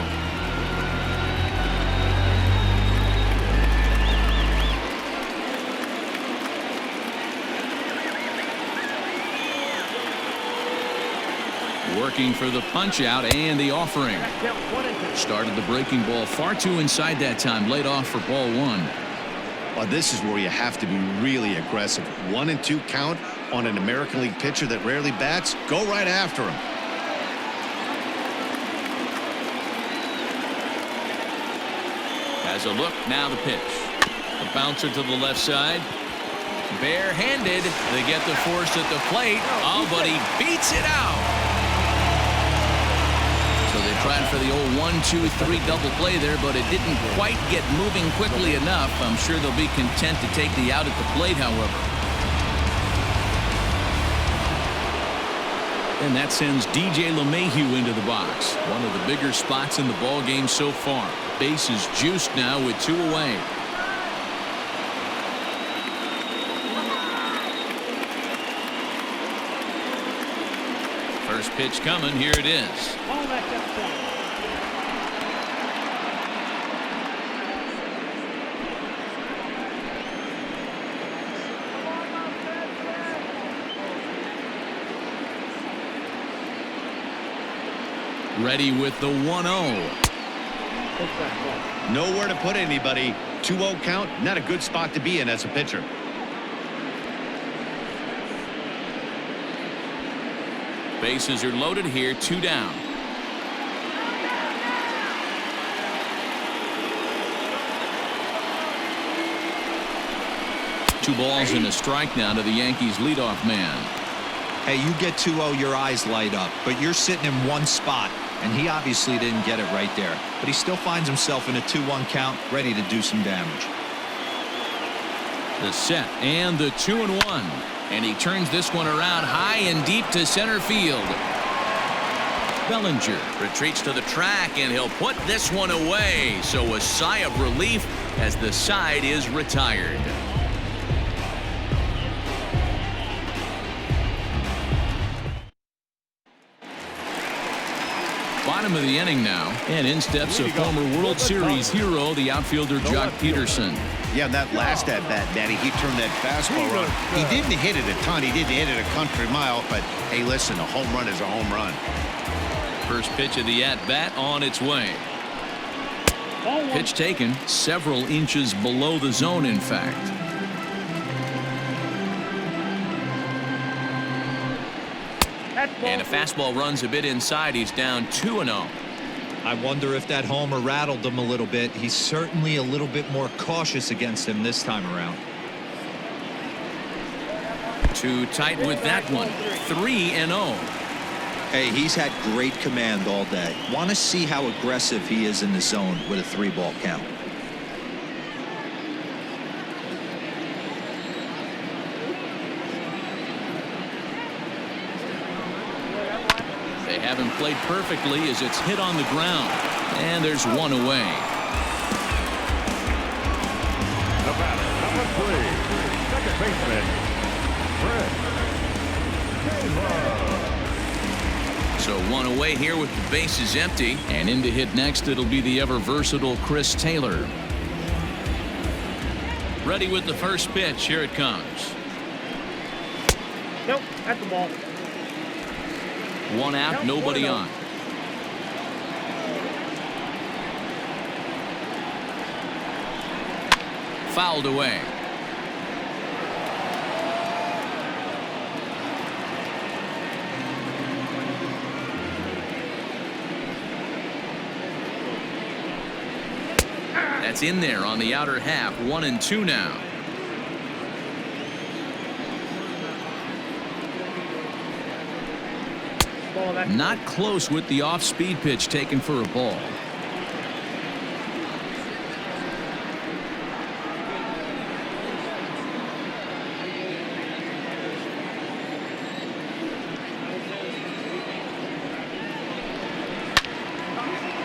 Working for the punch out and the offering. Started the breaking ball far too inside that time. Laid off for ball 1. Well, this is where you have to be really aggressive. 1-2 count on an American League pitcher that rarely bats. Go right after him. As a look, now the pitch. The bouncer to the left side. Barehanded. They get the force at the plate. Oh, but he beats it out. So they tried for the old 1-2-3 double play there, but it didn't quite get moving quickly enough. I'm sure they'll be content to take the out at the plate, however. And that sends DJ LeMahieu into the box. One of the bigger spots in the ball game so far. Base is juiced now with 2 away. First pitch coming. Here it is. Ball back up front. Ready with the 1-0. Take that ball. Nowhere to put anybody. 2-0 count, not a good spot to be in as a pitcher. Bases are loaded here, 2 down. Two balls and a strike now to the Yankees leadoff man. Hey, you get 2-0, your eyes light up, but you're sitting in one spot, and he obviously didn't get it right there. But he still finds himself in a 2-1 count, ready to do some damage. The set and the 2-1. And he turns this one around high and deep to center field. Bellinger retreats to the track, and he'll put this one away. So a sigh of relief as the side is retired. Bottom of the inning now, and in steps a former World Series hero, the outfielder Jock Peterson. Yeah, that last at bat, Daddy, he turned that fastball around. He didn't hit it a ton. He didn't hit it a country mile. But, hey, listen, a home run is a home run. First pitch of the at-bat on its way. Pitch taken several inches below the zone, in fact. And a fastball runs a bit inside. He's down 2-0. I wonder if that homer rattled him a little bit. He's certainly a little bit more cautious against him this time around. Too tight with that one. 3-0. Hey, he's had great command all day. Want to see how aggressive he is in the zone with a 3-ball count. They haven't played perfectly as it's hit on the ground. And there's one away. The batter, number 3, second baseman, Taylor. So one away here with the bases empty. And in to hit next, it'll be the ever-versatile Chris Taylor. Ready with the first pitch. Here it comes. Nope, that's the ball. One out, nobody on. Fouled away. That's in there on the outer half. 1-2 now. Not close with the off-speed pitch taken for a ball.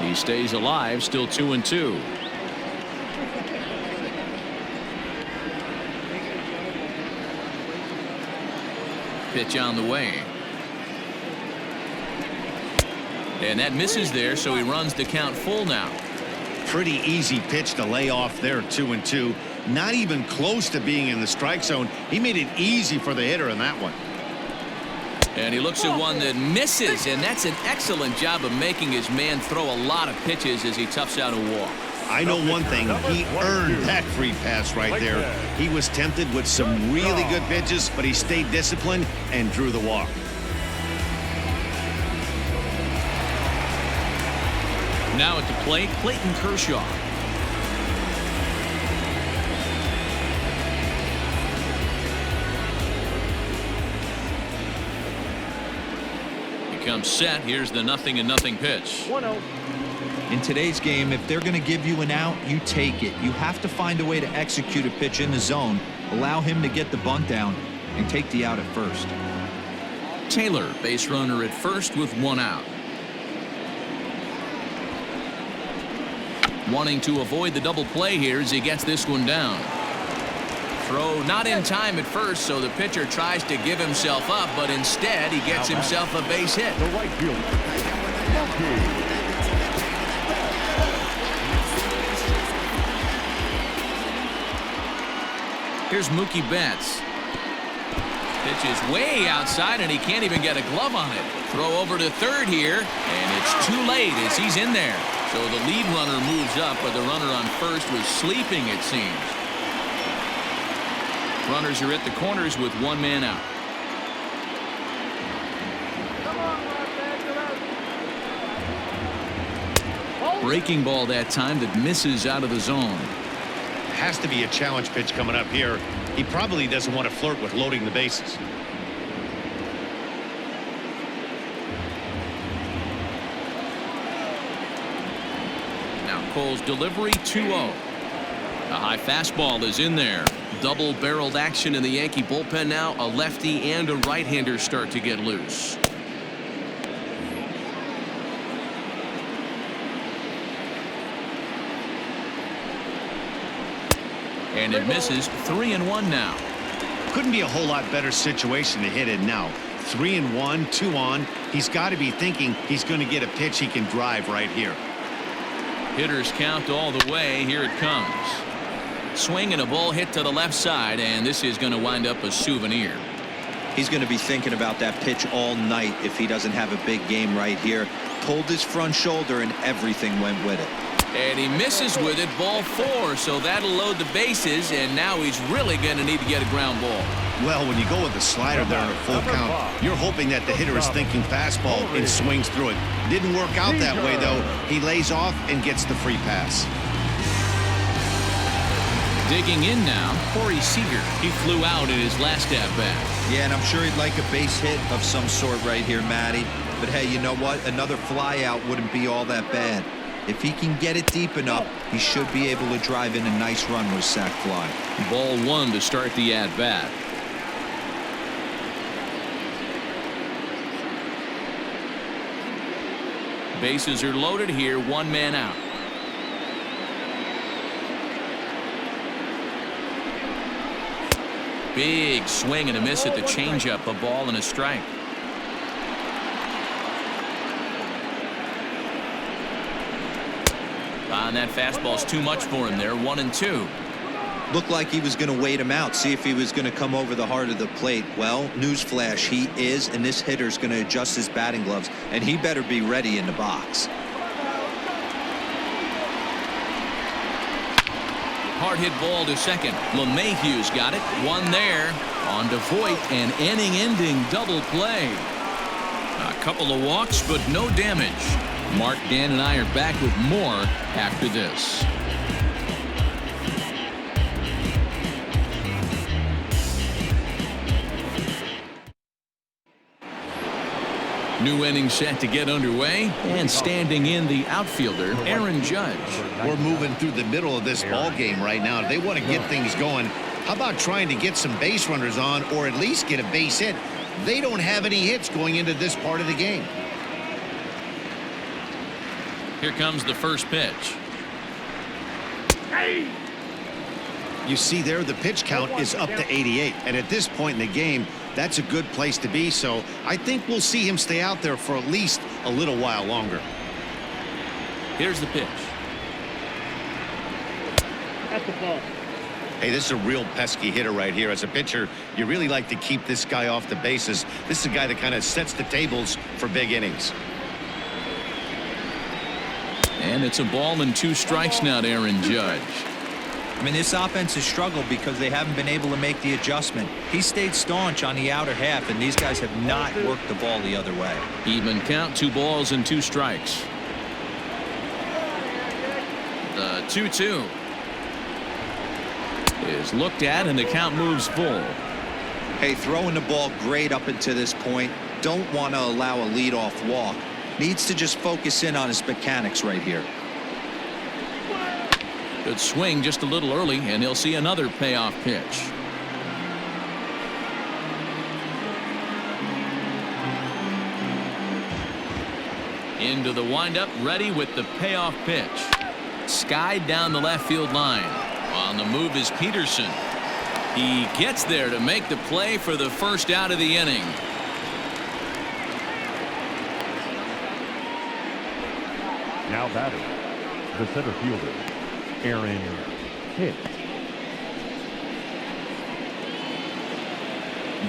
He stays alive, still 2-2. Pitch on the way. And that misses there, so he runs the count full now. Pretty easy pitch to lay off there, 2-2. Not even close to being in the strike zone. He made it easy for the hitter in that one. And he looks at one that misses, and that's an excellent job of making his man throw a lot of pitches as he toughs out a walk. I know one thing. He earned that free pass right there. He was tempted with some really good pitches, but he stayed disciplined and drew the walk. Now at the plate, Clayton Kershaw. He comes set. Here's the 0-0 pitch. 1-0. In today's game, if they're going to give you an out, you take it. You have to find a way to execute a pitch in the zone, allow him to get the bunt down, and take the out at first. Taylor, base runner at first with one out. Wanting to avoid the double play here as he gets this one down. Throw not in time at first, so the pitcher tries to give himself up, but instead he gets himself a base hit. The right fielder, Here's Mookie Betts. Pitch pitch is way outside, and he can't even get a glove on it. Throw over to third here, and it's too late as he's in there. So the lead runner moves up, but the runner on first was sleeping, it seems. Runners are at the corners with one man out. Breaking ball that time that misses out of the zone. Has to be a challenge pitch coming up here. He probably doesn't want to flirt with loading the bases. Now Cole's delivery 2-0. A high fastball is in there. Double-barreled action in the Yankee bullpen now. A lefty and a right-hander start to get loose. And it misses. 3-1 now. Couldn't be a whole lot better situation to hit it now. 3-1, 2 on. He's got to be thinking he's going to get a pitch he can drive right here. Hitters count all the way. Here it comes. Swing and a ball hit to the left side, and this is going to wind up a souvenir. He's going to be thinking about that pitch all night if he doesn't have a big game right here. Pulled his front shoulder and everything went with it. And he misses with it. Ball 4, so that'll load the bases, and now he's really going to need to get a ground ball. Well, when you go with the slider there in a full count, you're hoping that the hitter is thinking fastball and swings through it. Didn't work out that way, though. He lays off and gets the free pass. Digging in now, Corey Seager. He flew out in his last at-bat. Yeah, and I'm sure he'd like a base hit of some sort right here, Matty. But hey, you know what? Another fly out wouldn't be all that bad. If he can get it deep enough, he should be able to drive in a nice run with sac fly. Ball 1 to start the at-bat. Bases are loaded here, one man out. Big swing and a miss at the changeup, a ball and a strike. And that fastball's too much for him there. 1-2. Looked like he was going to wait him out, see if he was going to come over the heart of the plate. Well, newsflash, he is, and this hitter's going to adjust his batting gloves, and he better be ready in the box. Hard hit ball to second. LeMahieu's got it. One there. On to Voit, an inning-ending double play. A couple of walks, but no damage. Mark, Dan, and I are back with more after this. New inning set to get underway, and standing in the outfielder, Aaron Judge. We're moving through the middle of this ball game right now. They want to get things going. How about trying to get some base runners on, or at least get a base hit? They don't have any hits going into this part of the game. Here comes the first pitch. You see there, the pitch count is up to 88, and at this point in the game, that's a good place to be. So I think we'll see him stay out there for at least a little while longer. Here's the pitch. That's the ball. Hey, this is a real pesky hitter right here. As a pitcher, you really like to keep this guy off the bases. This is a guy that kind of sets the tables for big innings. And it's a ball and 2 strikes now to Aaron Judge. I mean, this offense has struggled because they haven't been able to make the adjustment. He stayed staunch on the outer half, and these guys have not worked the ball the other way. Even count, 2 balls and 2 strikes. The 2-2 is looked at, and the count moves full. Hey, throwing the ball great up until this point. Don't want to allow a leadoff walk. Needs to just focus in on his mechanics right here. Good swing just a little early, and he'll see another payoff pitch. Into the windup, ready with the payoff pitch. Skied down the left field line. On the move is Peterson. He gets there to make the play for the first out of the inning. Now batting, the center fielder, Aaron.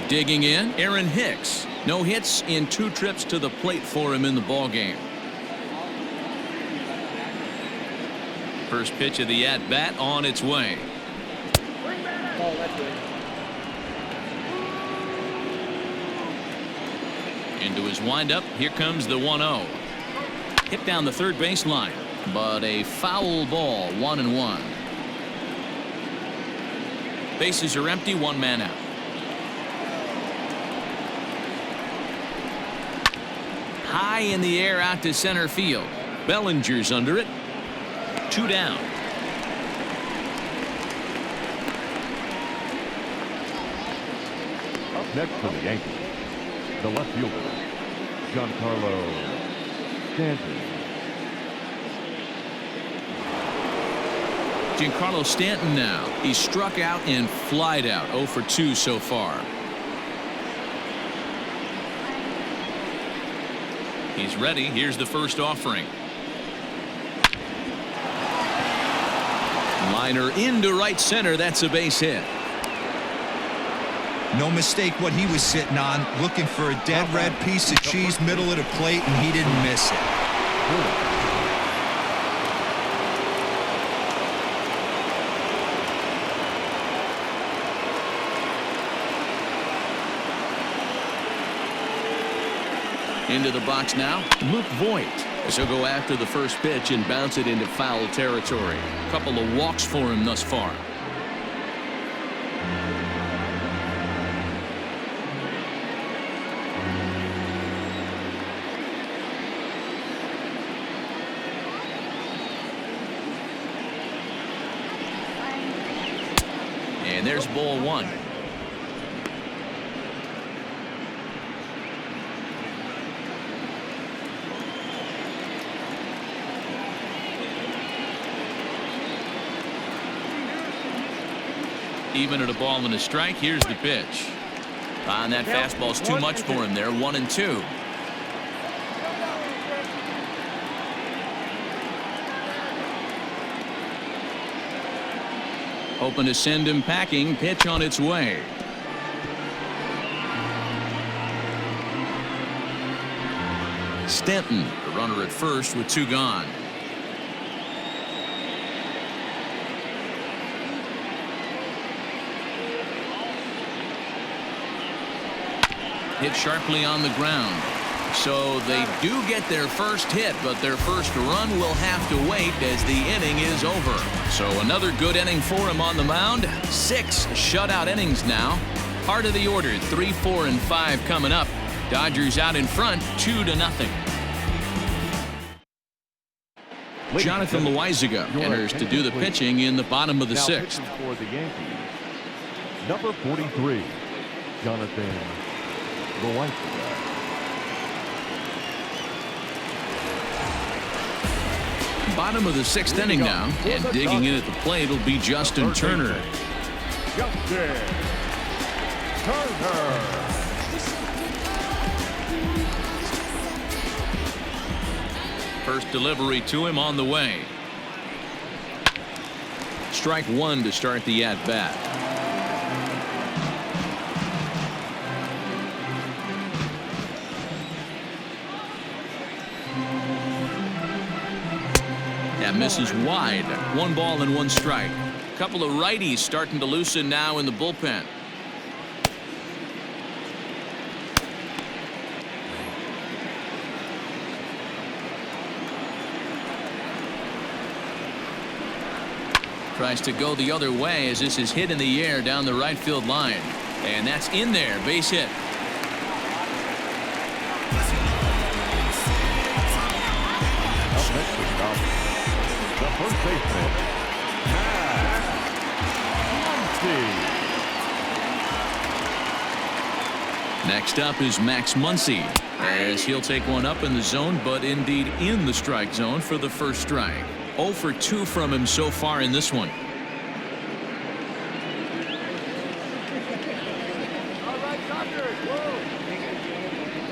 Digging in, Aaron Hicks. No hits in 2 trips to the plate for him in the ballgame. First pitch of the at-bat on its way. Oh, that's good. Into his windup. Here comes the 1-0. Hit down the third baseline, but a foul ball. 1-1. Bases are empty. 1 man out. High in the air out to center field. Bellinger's under it. 2 down. Up next for the Yankees, the left fielder, Giancarlo Stanton. Giancarlo Stanton now. He struck out and flied out. 0 for 2 so far. He's ready. Here's the first offering. Liner into right center. That's a base hit. No mistake what he was sitting on, looking for a dead red piece of cheese middle of the plate, and he didn't miss it. Into the box now, Luke Voigt. He'll go after the first pitch and bounce it into foul territory. A couple of walks for him thus far. And there's ball 1. Even at a ball and a strike. Here's the pitch. And that fastball's too much for him there. 1-2. Hoping to send him packing. Pitch on its way. Stanton, the runner at first with 2 gone. Hit sharply on the ground. So they do get their first hit, but their first run will have to wait as the inning is over. So another good inning for him on the mound. 6 shutout innings now. Part of the order, 3, 4, and 5 coming up. Dodgers out in front, 2-0. Jonathan Loaizaga enters to do the pitching in the bottom of the 6th. For the Yankees, number 43, Jonathan Loaizaga. Bottom of the 6th inning now, and digging in at the plate will be Justin Turner. Justin Turner. First delivery to him on the way. Strike 1 to start the at-bat. That misses wide. 1 ball and 1 strike. Couple of righties starting to loosen now in the bullpen. Tries to go the other way as this is hit in the air down the right field line. And that's in there. Base hit. Up next is the first baseman, Muncy. Next up is Max Muncy, as he'll take one up in the zone, but indeed in the strike zone for the first strike. 0 for 2 from him so far in this one.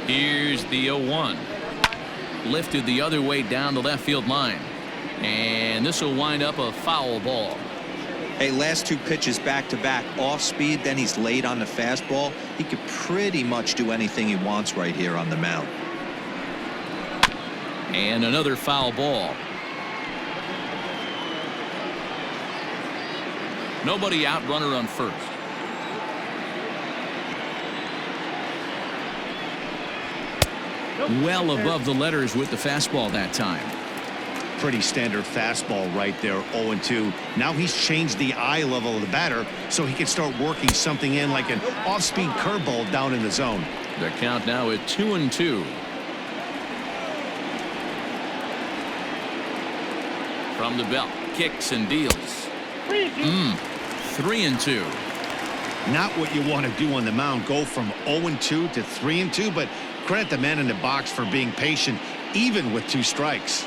Here's the 0-1. Lifted the other way down the left field line. And this will wind up a foul ball. Hey, last 2 pitches back-to-back off speed, then he's late on the fastball. He could pretty much do anything he wants right here on the mound. And another foul ball. Nobody out, runner on first. Well above the letters with the fastball that time. Pretty standard fastball right there, 0-2. Now he's changed the eye level of the batter so he can start working something in like an off-speed curveball down in the zone. The count now at 2-2. From the belt, kicks and deals. 3-2. Not what you want to do on the mound, go from 0-2 to 3-2, but credit the man in the box for being patient even with 2 strikes.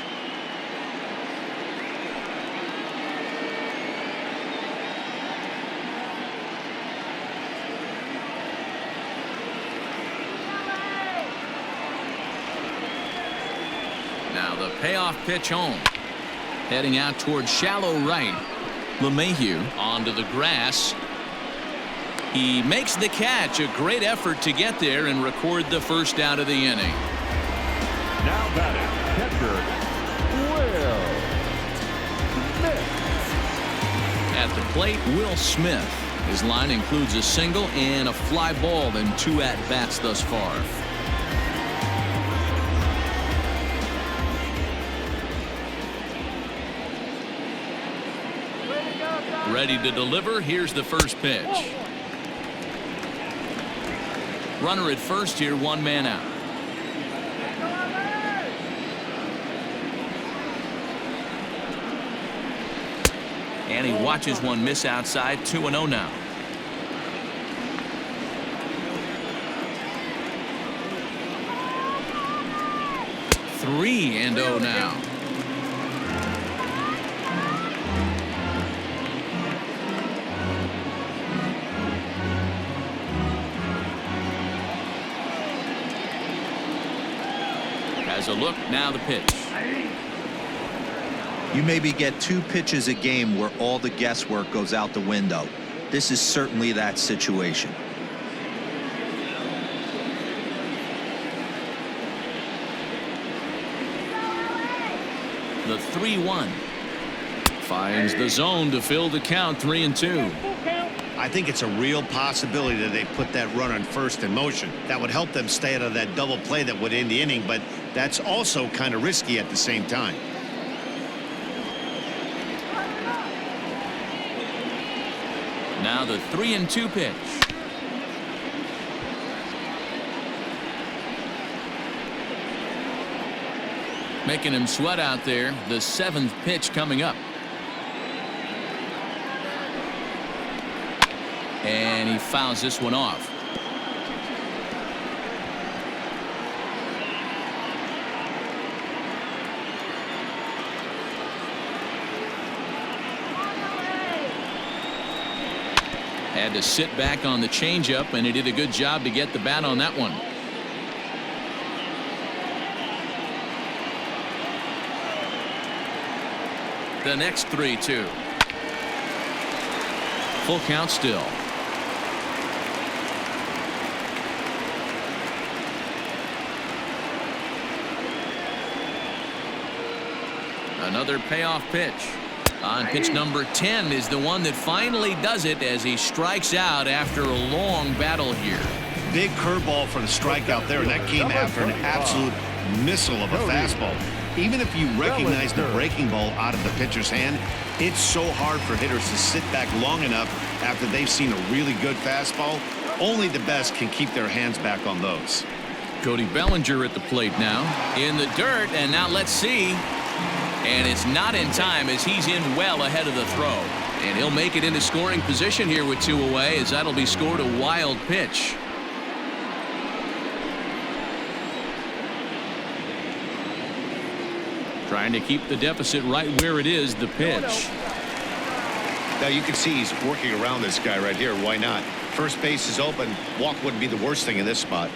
Now the payoff pitch home. Heading out towards shallow right. LeMahieu onto the grass. He makes the catch. A great effort to get there and record the first out of the inning. Now batting, catcher, Will Smith. At the plate, Will Smith. His line includes a single and a fly ball in 2 at-bats thus far. Ready to deliver. Here's the first pitch. Runner at first here, 1 man out. And he watches one miss outside. 2-0 now. Three and 0 now. Has a look, now the pitch. You maybe get 2 pitches a game where all the guesswork goes out the window. This is certainly that situation. The 3-1 finds the zone to fill the count. 3-2. I think it's a real possibility that they put that run on first in motion. That would help them stay out of that double play that would end the inning, but that's also kind of risky at the same time. Now the 3-2 pitch. Making him sweat out there. The 7th pitch coming up. And he fouls this one off. Had to sit back on the changeup, and he did a good job to get the bat on that one. The next 3-2. Full count still. Another payoff pitch. On pitch number 10 is the one that finally does it as he strikes out after a long battle here. Big curveball for the strikeout there, and that came after an absolute missile of a fastball. Even if you recognize the breaking ball out of the pitcher's hand, it's so hard for hitters to sit back long enough after they've seen a really good fastball. Only the best can keep their hands back on those. Cody Bellinger at the plate now. In the dirt, and now let's see. And it's not in time as he's in well ahead of the throw. And he'll make it into scoring position here with 2 away, as that'll be scored a wild pitch. Trying to keep the deficit right where it is, the pitch. Now you can see he's working around this guy right here. Why not? First base is open. Walk wouldn't be the worst thing in this spot.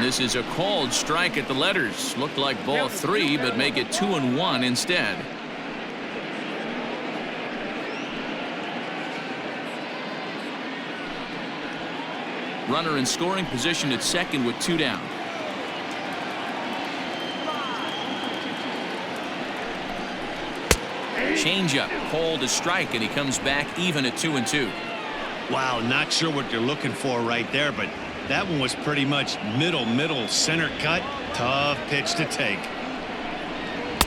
And this is a called strike at the letters. Looked like ball 3, but make it 2-1 instead. Runner in scoring position at second with 2 down. Changeup called a strike, and he comes back even at 2-2. Wow, not sure what you're looking for right there, but that one was pretty much middle center cut. Tough pitch to take.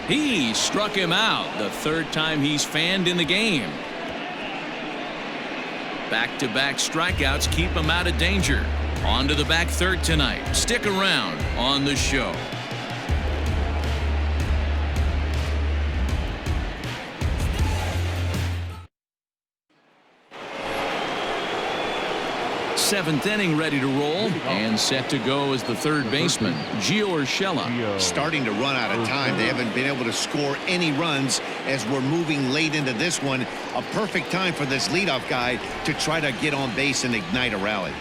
He struck him out, the 3rd time he's fanned in the game. Back-to-back strikeouts keep him out of danger. On to the back third tonight. Stick around on the show. Seventh inning ready to roll, and set to go as the 3rd baseman, Gio Urshela. Starting to run out of time. They haven't been able to score any runs as we're moving late into this one. A perfect time for this leadoff guy to try to get on base and ignite a rally.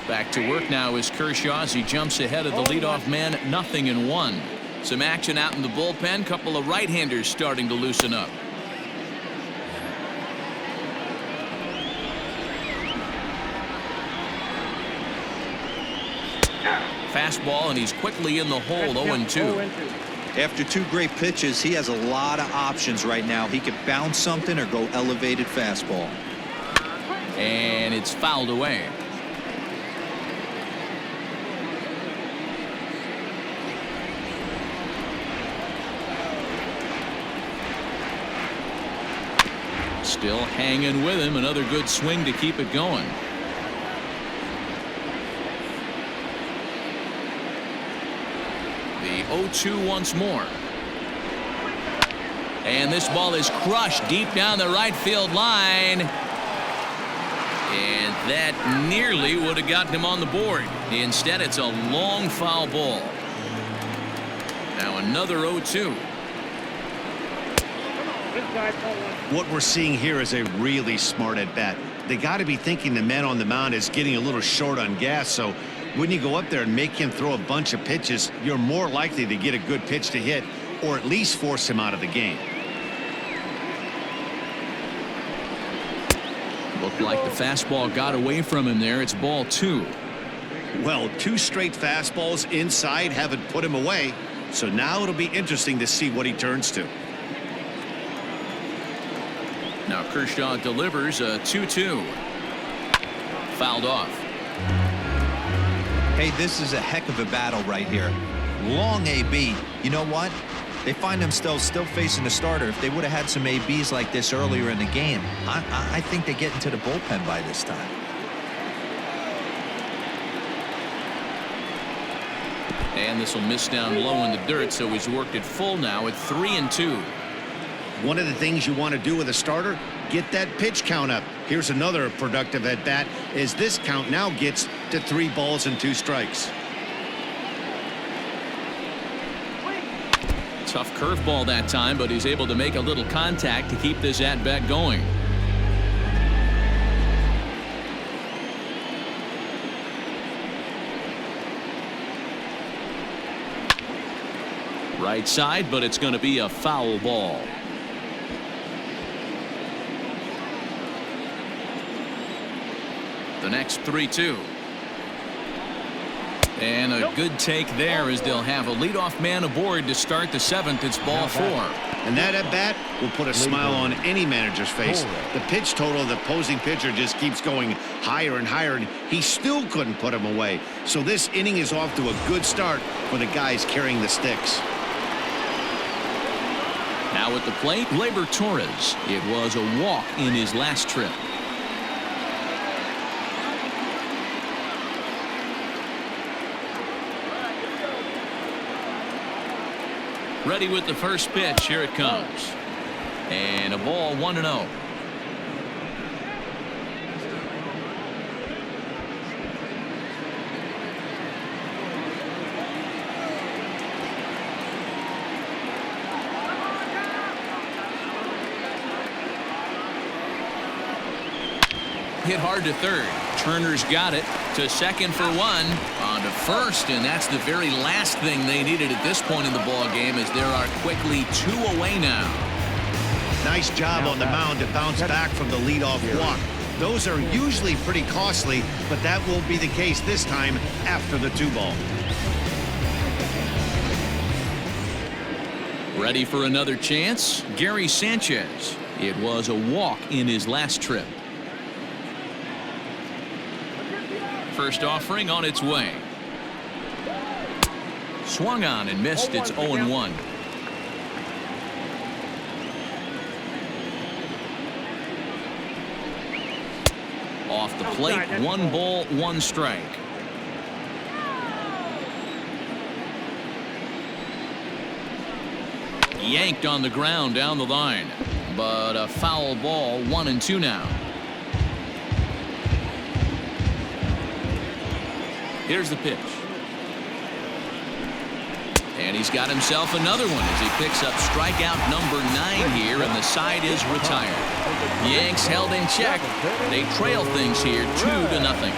Back to work now is Kershaw as he jumps ahead of the leadoff man, 0-1. Some action out in the bullpen. Couple of right-handers starting to loosen up. Fastball, and he's quickly in the hole, 0-2. After 2 great pitches, he has a lot of options right now. He could bounce something or go elevated fastball. And it's fouled away. Still hanging with him. Another good swing to keep it going. The 0-2 once more. And this ball is crushed deep down the right field line. And that nearly would have gotten him on the board. Instead, it's a long foul ball. Now another 0-2. What we're seeing here is a really smart at bat. They got to be thinking the man on the mound is getting a little short on gas, so when you go up there and make him throw a bunch of pitches, you're more likely to get a good pitch to hit or at least force him out of the game. Looked like the fastball got away from him there. It's ball 2. Well, 2 straight fastballs inside haven't put him away, so now it'll be interesting to see what he turns to. Now Kershaw delivers a 2-2. Fouled off. Hey, this is a heck of a battle right here. Long AB. You know what? They find themselves still facing the starter. If they would have had some ABs like this earlier in the game, I think they get into the bullpen by this time. And this will miss down low in the dirt, so he's worked it full now at 3-2. One of the things you want to do with a starter, get that pitch count up. Here's another productive at bat as this count now gets to 3 balls and 2 strikes. Tough curveball that time, but he's able to make a little contact to keep this at bat going. Right side, but it's going to be a foul ball. The next 3-2. And a good take there as they'll have a leadoff man aboard to start the 7th. It's ball 4. And that at bat will put a smile on any manager's face. The pitch total of the opposing pitcher just keeps going higher and higher, and he still couldn't put him away. So this inning is off to a good start for the guys carrying the sticks. Now at the plate, Gleyber Torres. It was a walk in his last trip. Ready with the first pitch. Here it comes. And a ball 1-0. Hit hard to third. Turner's got it to second for one. On to first, and that's the very last thing they needed at this point in the ball game, as there are quickly 2 away now. Nice job on the mound to bounce back from the leadoff walk. Those are usually pretty costly, but that won't be the case this time after the 2-ball. Ready for another chance? Gary Sanchez. It was a walk in his last trip. First offering on its way. Swung on and missed. It's 0-1. Off the plate, 1 ball, 1 strike. Yanked on the ground down the line, but a foul ball. 1-2 now. Here's the pitch, and he's got himself another one as he picks up strikeout number 9 here, and the side is retired. Yanks held in check. They trail things here 2-0.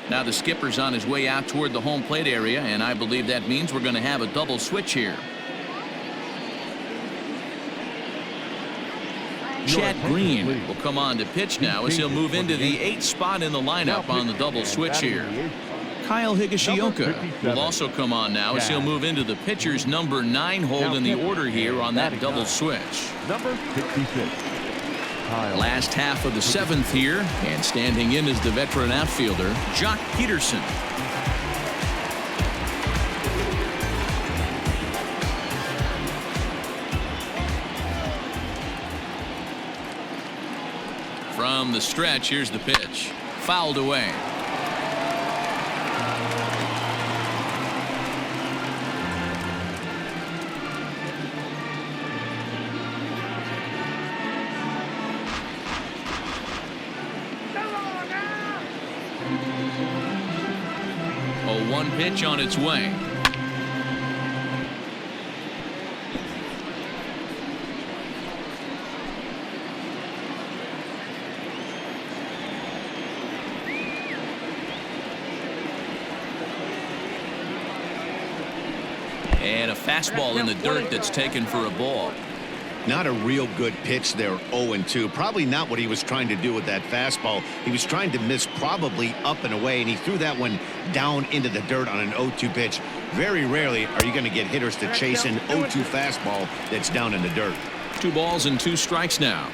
Now the skipper's on his way out toward the home plate area, and I believe that means we're going to have a double switch here. Chad Green will come on to pitch now as he'll move into the 8th spot in the lineup on the double switch here. Kyle Higashioka will also come on now as he'll move into the pitcher's number 9 hold in the order here on that double switch. Number 56. Last half of the 7th here, and standing in is the veteran outfielder, Jock Peterson. From the stretch, here's the pitch. Fouled away. A 1 pitch on its way. And a fastball in the dirt that's taken for a ball. Not a real good pitch there, 0-2. Probably not what he was trying to do with that fastball. He was trying to miss probably up and away, and he threw that one down into the dirt on an 0-2 pitch. Very rarely are you going to get hitters to chase an 0-2 fastball that's down in the dirt. 2 balls and 2 strikes now.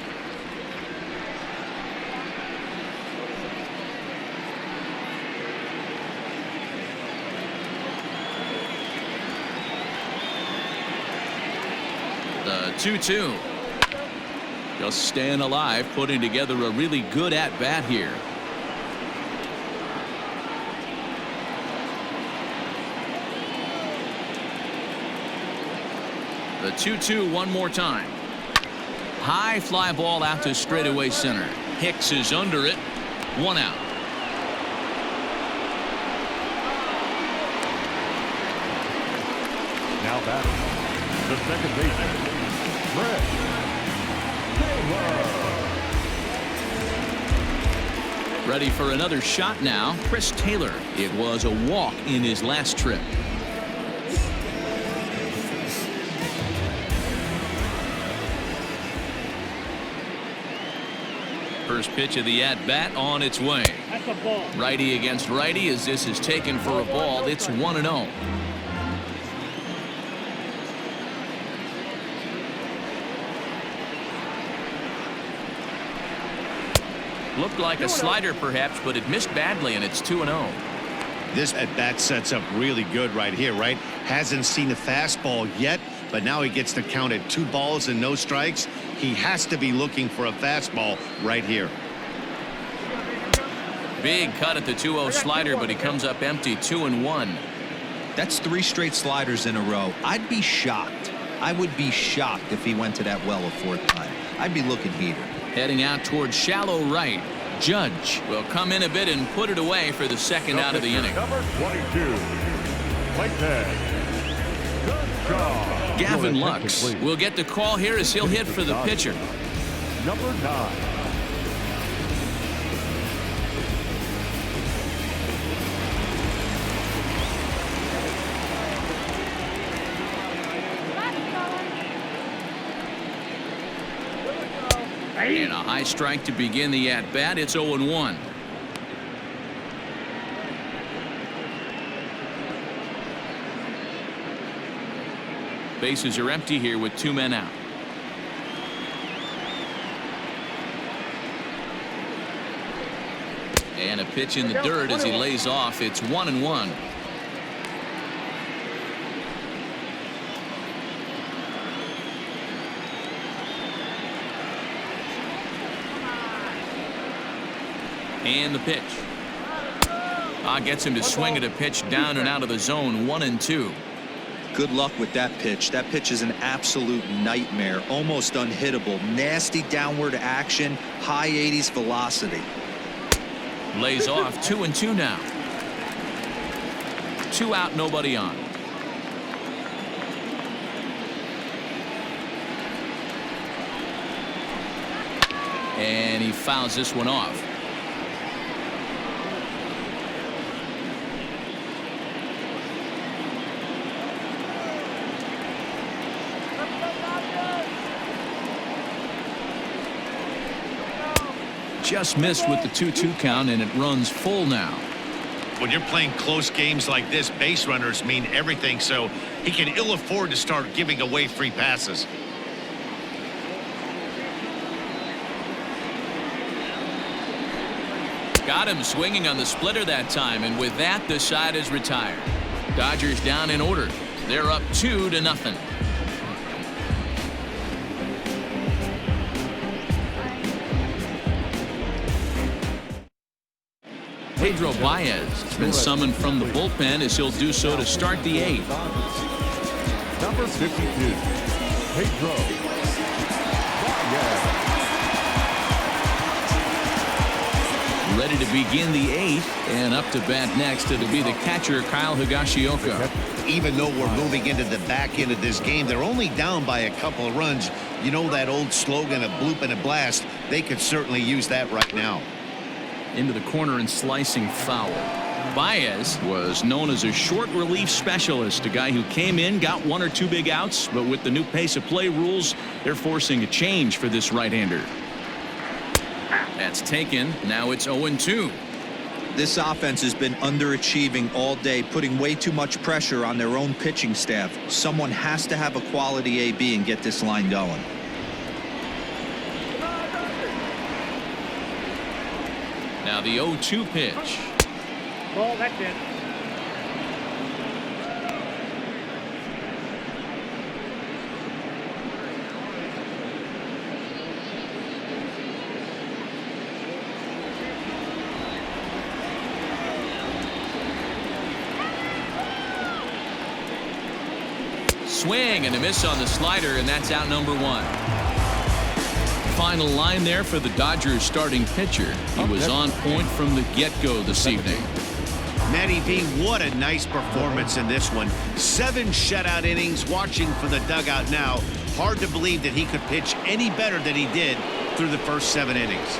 The 2-2. Just staying alive, putting together a really good at-bat here. The 2-2 one more time. High fly ball out to straightaway center. Hicks is under it. 1 out. Now batting, the second baseman, Fred Taylor. Ready for another shot now. Chris Taylor. It was a walk in his last trip. First pitch of the at-bat on its way. That's a ball. Righty against righty as this is taken for a ball. It's 1-0. Looked like a slider perhaps, but it missed badly, and it's 2-0. This at-bat sets up really good right here, right? Hasn't seen a fastball yet, but now he gets to count at 2 balls and no strikes. He has to be looking for a fastball right here. Big cut at the 2-0 slider, but he comes up empty. 2-1. That's 3 straight sliders in a row. I'd be shocked. I would be shocked if he went to that well a 4th time. I'd be looking heated. Heading out towards shallow right. Judge will come in a bit and put it away for the second out of the inning. Number 22, Whitehead, Gavin Lux will get the call here as he'll hit for the pitcher. Number 9. And a high strike to begin the at-bat. It's 0-1. Bases are empty here with 2 men out. And a pitch in the dirt as he lays off. It's 1-1. And the pitch. Gets him to swing at a pitch down and out of the zone. 1-2. Good luck with that pitch. That pitch is an absolute nightmare. Almost unhittable. Nasty downward action. High 80s velocity. Lays off. 2-2 now. 2 out, nobody on. And he fouls this one off. Just missed with the 2-2 count, and it runs full now. When you're playing close games like this, base runners mean everything, so he can ill afford to start giving away free passes. Got him swinging on the splitter that time, and with that, the side is retired. Dodgers down in order. They're up 2-0. Pedro Baez has been summoned from the bullpen as he'll do so to start the 8th. Number 52, Pedro Baez. Ready to begin the 8th, and up to bat next it'll be the catcher Kyle Higashioka. Even though we're moving into the back end of this game, they're only down by a couple of runs. You know that old slogan, a bloop and a blast. They could certainly use that right now. Into the corner and slicing foul. Baez was known as a short relief specialist, a guy who came in, got 1 or 2 big outs, but with the new pace of play rules, they're forcing a change for this right-hander. That's taken. Now it's 0-2. This offense has been underachieving all day, putting way too much pressure on their own pitching staff. Someone has to have a quality AB and get this line going. Now the 0-2 pitch. Ball, that's it. Swing and a miss on the slider, and that's out number 1. Final line there for the Dodgers starting pitcher. He was on point from the get-go this evening. Matty V, what a nice performance in this one. 7 shutout innings. Watching from the dugout now, hard to believe that he could pitch any better than he did through the first 7 innings.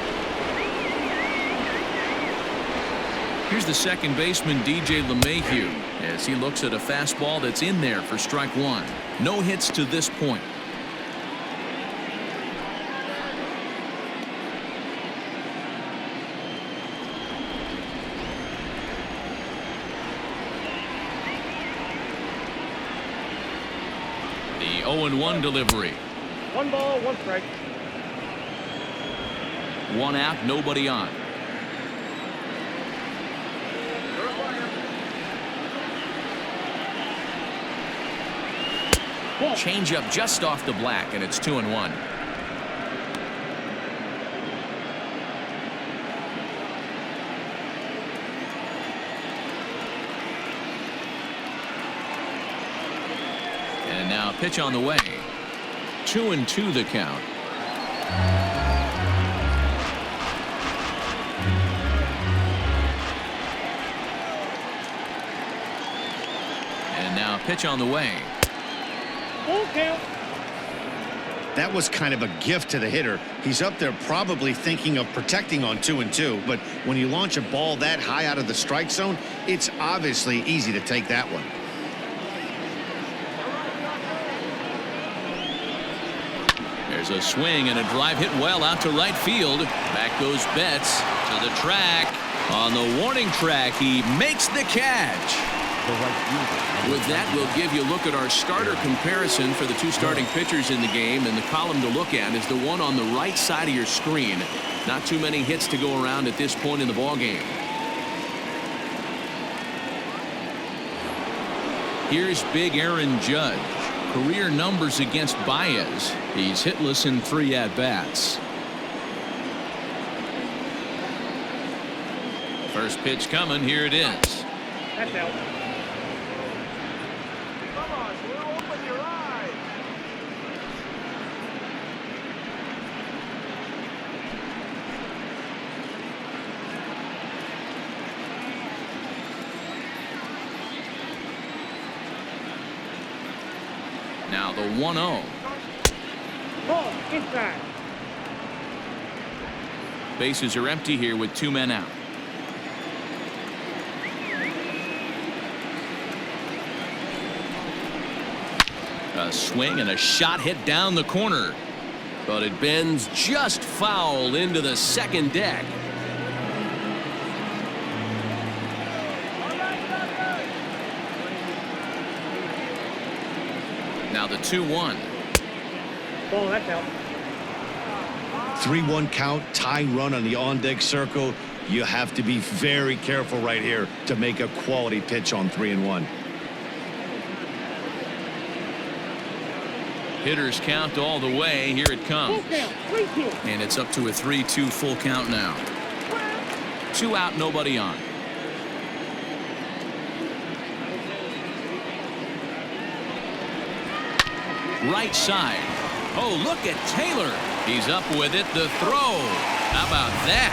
Here's the second baseman, DJ LeMahieu, as he looks at a fastball that's in there for strike 1. No hits to this point. The 0-1 delivery. 1 ball, 1 strike. 1 out, nobody on. Change up just off the black, and it's 2-1. And now pitch on the way. 2-2 the count. And now pitch on the way. Full count. That was kind of a gift to the hitter. He's up there probably thinking of protecting on 2-2, but when you launch a ball that high out of the strike zone, it's obviously easy to take that one. There's a swing and a drive hit well out to right field. Back goes Betts to the track. On the warning track, he makes the catch. With that, we'll give you a look at our starter comparison for the two starting pitchers in the game, and the column to look at is the one on the right side of your screen. Not too many hits to go around at this point in the ballgame. Here's big Aaron Judge. Career numbers against Baez. He's hitless in 3 at-bats. First pitch coming. Here it is. That's out. Come on, Blue, open your eyes. Now the 1-0. Ball inside. Bases are empty here with 2 men out. A swing and a shot hit down the corner, but it bends just foul into the second deck. Now the 2-1. Ball, that's out. 3-1 count, tying run on the on-deck circle. You have to be very careful right here to make a quality pitch on 3-1. Hitters count all the way. Here it comes. Full count. 3-2. And it's up to a 3-2 full count now. 2 out, nobody on. Right side. Oh, look at Taylor. He's up with it. The throw. How about that?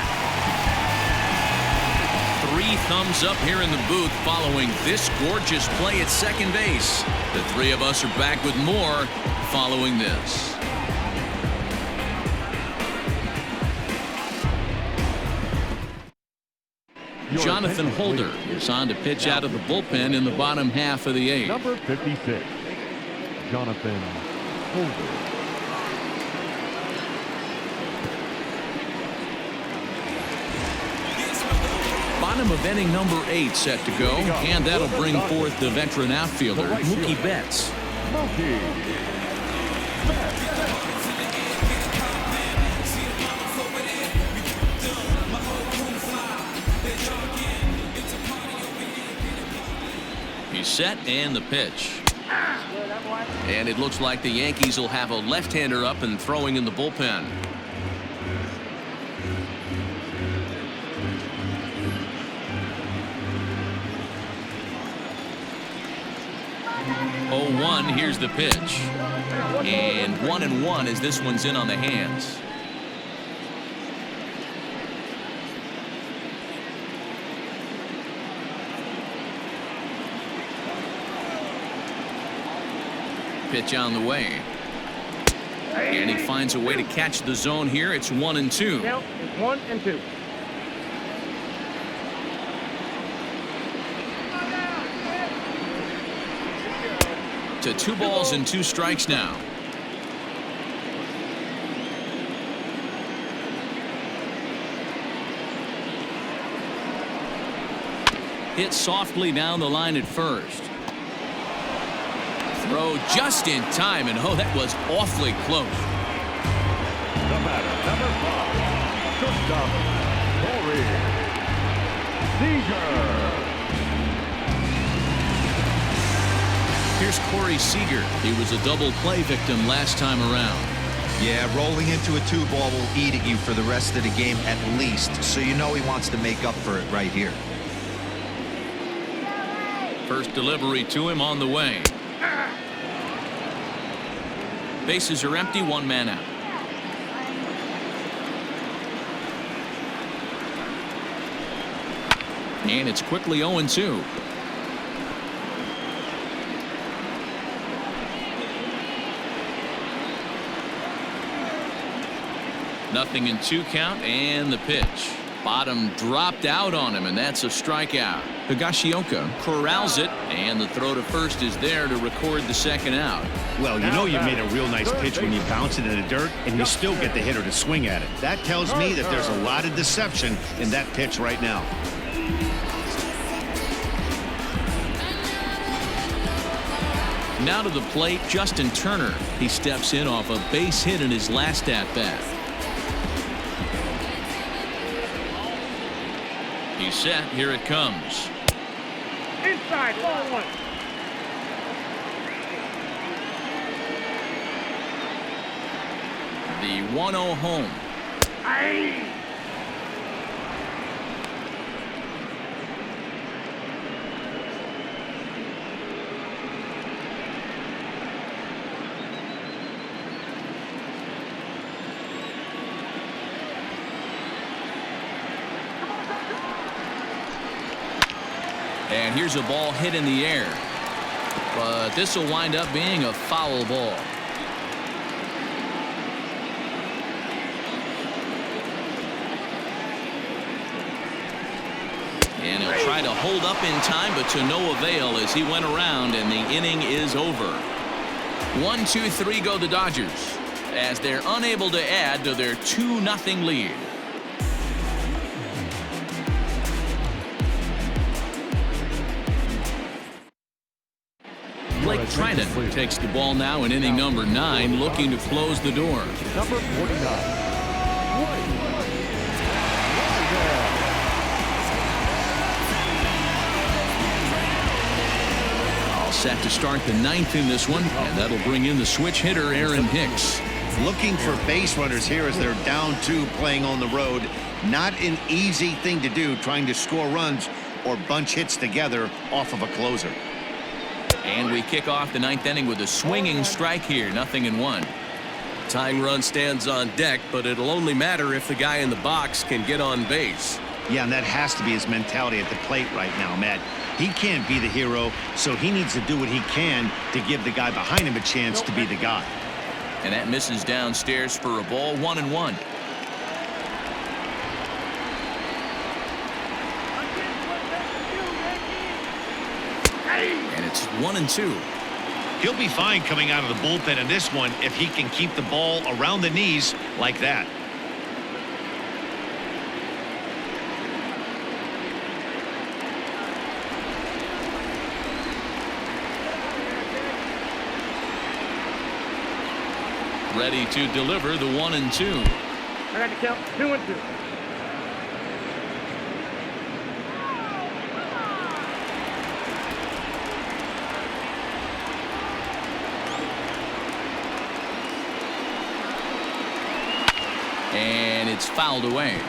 3 thumbs up here in the booth following this gorgeous play at second base. The 3 of us are back with more following this. Jonathan Holder is on to pitch out of the bullpen in the bottom half of the 8th. Number 56, Jonathan Holder. Bottom of inning number 8 set to go, and that'll bring forth the veteran outfielder, Mookie Betts. Mookie Betts. He's set, and the pitch. And it looks like the Yankees will have a left-hander up and throwing in the bullpen. Oh, 1, here's the pitch. And 1-1 as this one's in on the hands. Pitch on the way. And he finds a way to catch the zone here. It's 1-2. Count is 1-2. To 2 balls and 2 strikes now. Hit softly down the line at first. Throw just in time, and oh, that was awfully close. The batter, number 5, shortstop, Corey Seager. Here's Corey Seager. He was a double play victim last time around. Yeah, rolling into a 2-ball will eat at you for the rest of the game at least, so you know he wants to make up for it right here. First delivery to him on the way. Bases are empty, 1 man out. And it's quickly 0-2. 0-2 count, and the pitch. Bottom dropped out on him, and that's a strikeout. Higashioka corrals it, and the throw to first is there to record the second out. Well, you know you made a real nice pitch when you bounce it in the dirt, and you still get the hitter to swing at it. That tells me that there's a lot of deception in that pitch right now. Now to the plate, Justin Turner. He steps in off a base hit in his last at-bat. He's set. Here it comes. Inside, ball 1. The 1-0 home. Aye. And here's a ball hit in the air. But this will wind up being a foul ball. And he'll try to hold up in time, but to no avail as he went around, and the inning is over. 1-2-3 go the Dodgers as they're unable to add to their 2-0 lead. Blake Trinan takes the ball now in inning number 9, looking to close the door. Number 49. All set to start the 9th in this one, and that'll bring in the switch hitter Aaron Hicks. Looking for base runners here as they're down 2 playing on the road. Not an easy thing to do, trying to score runs or bunch hits together off of a closer. And we kick off the 9th inning with a swinging strike here, 0-1. Tying run stands on deck, but it'll only matter if the guy in the box can get on base. Yeah, and that has to be his mentality at the plate right now, Matt. He can't be the hero, so he needs to do what he can to give the guy behind him a chance to be the guy. And that misses downstairs for a ball, 1-1. And it's 1-2. He'll be fine coming out of the bullpen in this one if he can keep the ball around the knees like that. Ready to deliver the 1-2. I got to count 2-2. And it's fouled away.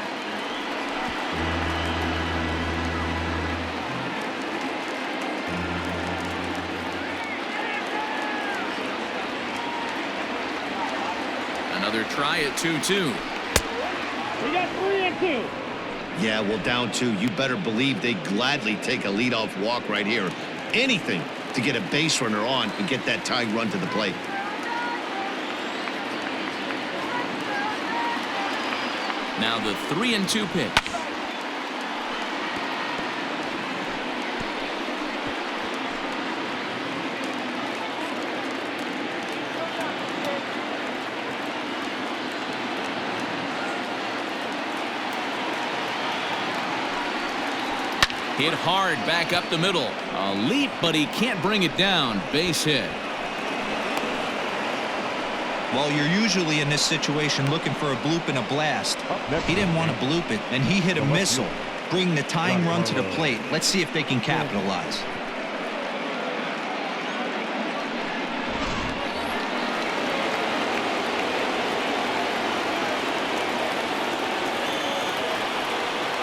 Another try at 2-2. We got 3-2. Yeah, well, down 2, you better believe they gladly take a leadoff walk right here. Anything to get a base runner on and get that tying run to the plate. Now the 3-2 pitch. Hit hard back up the middle. A leap, but he can't bring it down. Base hit. Well, you're usually in this situation looking for a bloop and a blast. He didn't want to bloop it, and he hit a missile, bringing the tying run to the plate. Let's see if they can capitalize.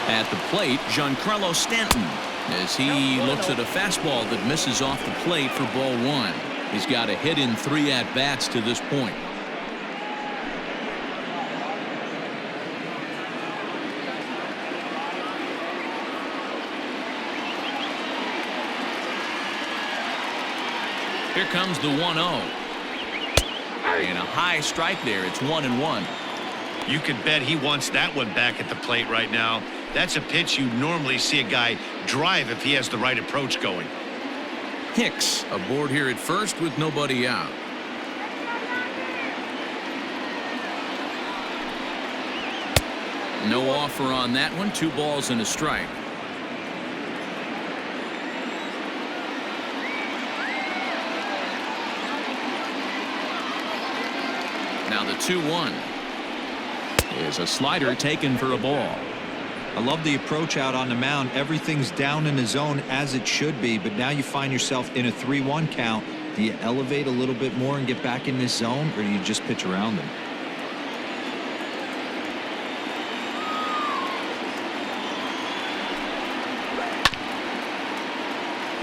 At the plate, Giancarlo Stanton, as he looks at a fastball that misses off the plate for ball 1. He's got a hit in 3 at-bats to this point. Here comes the 1-0. And a high strike there. It's 1-1. You can bet he wants that one back at the plate right now. That's a pitch you normally see a guy drive if he has the right approach going. Hicks aboard here at first with nobody out. No offer on that one. 2 balls and a strike. Now the 2-1 is a slider taken for a ball. I love the approach out on the mound. Everything's down in the zone as it should be, but now you find yourself in a 3-1 count. Do you elevate a little bit more and get back in this zone, or do you just pitch around him?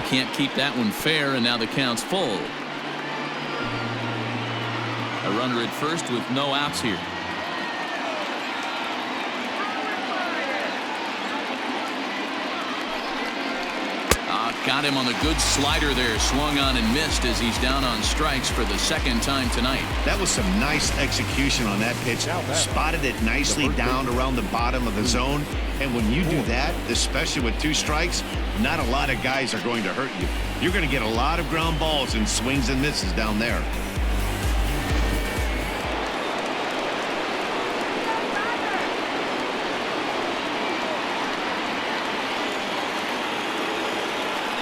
Can't keep that one fair, and now the count's full. A runner at first with no outs here. Got him on the good slider there. Swung on and missed as he's down on strikes for the 2nd time tonight. That was some nice execution on that pitch. Spotted it nicely down around the bottom of the zone. And when you do that, especially with 2 strikes, not a lot of guys are going to hurt you. You're going to get a lot of ground balls and swings and misses down there.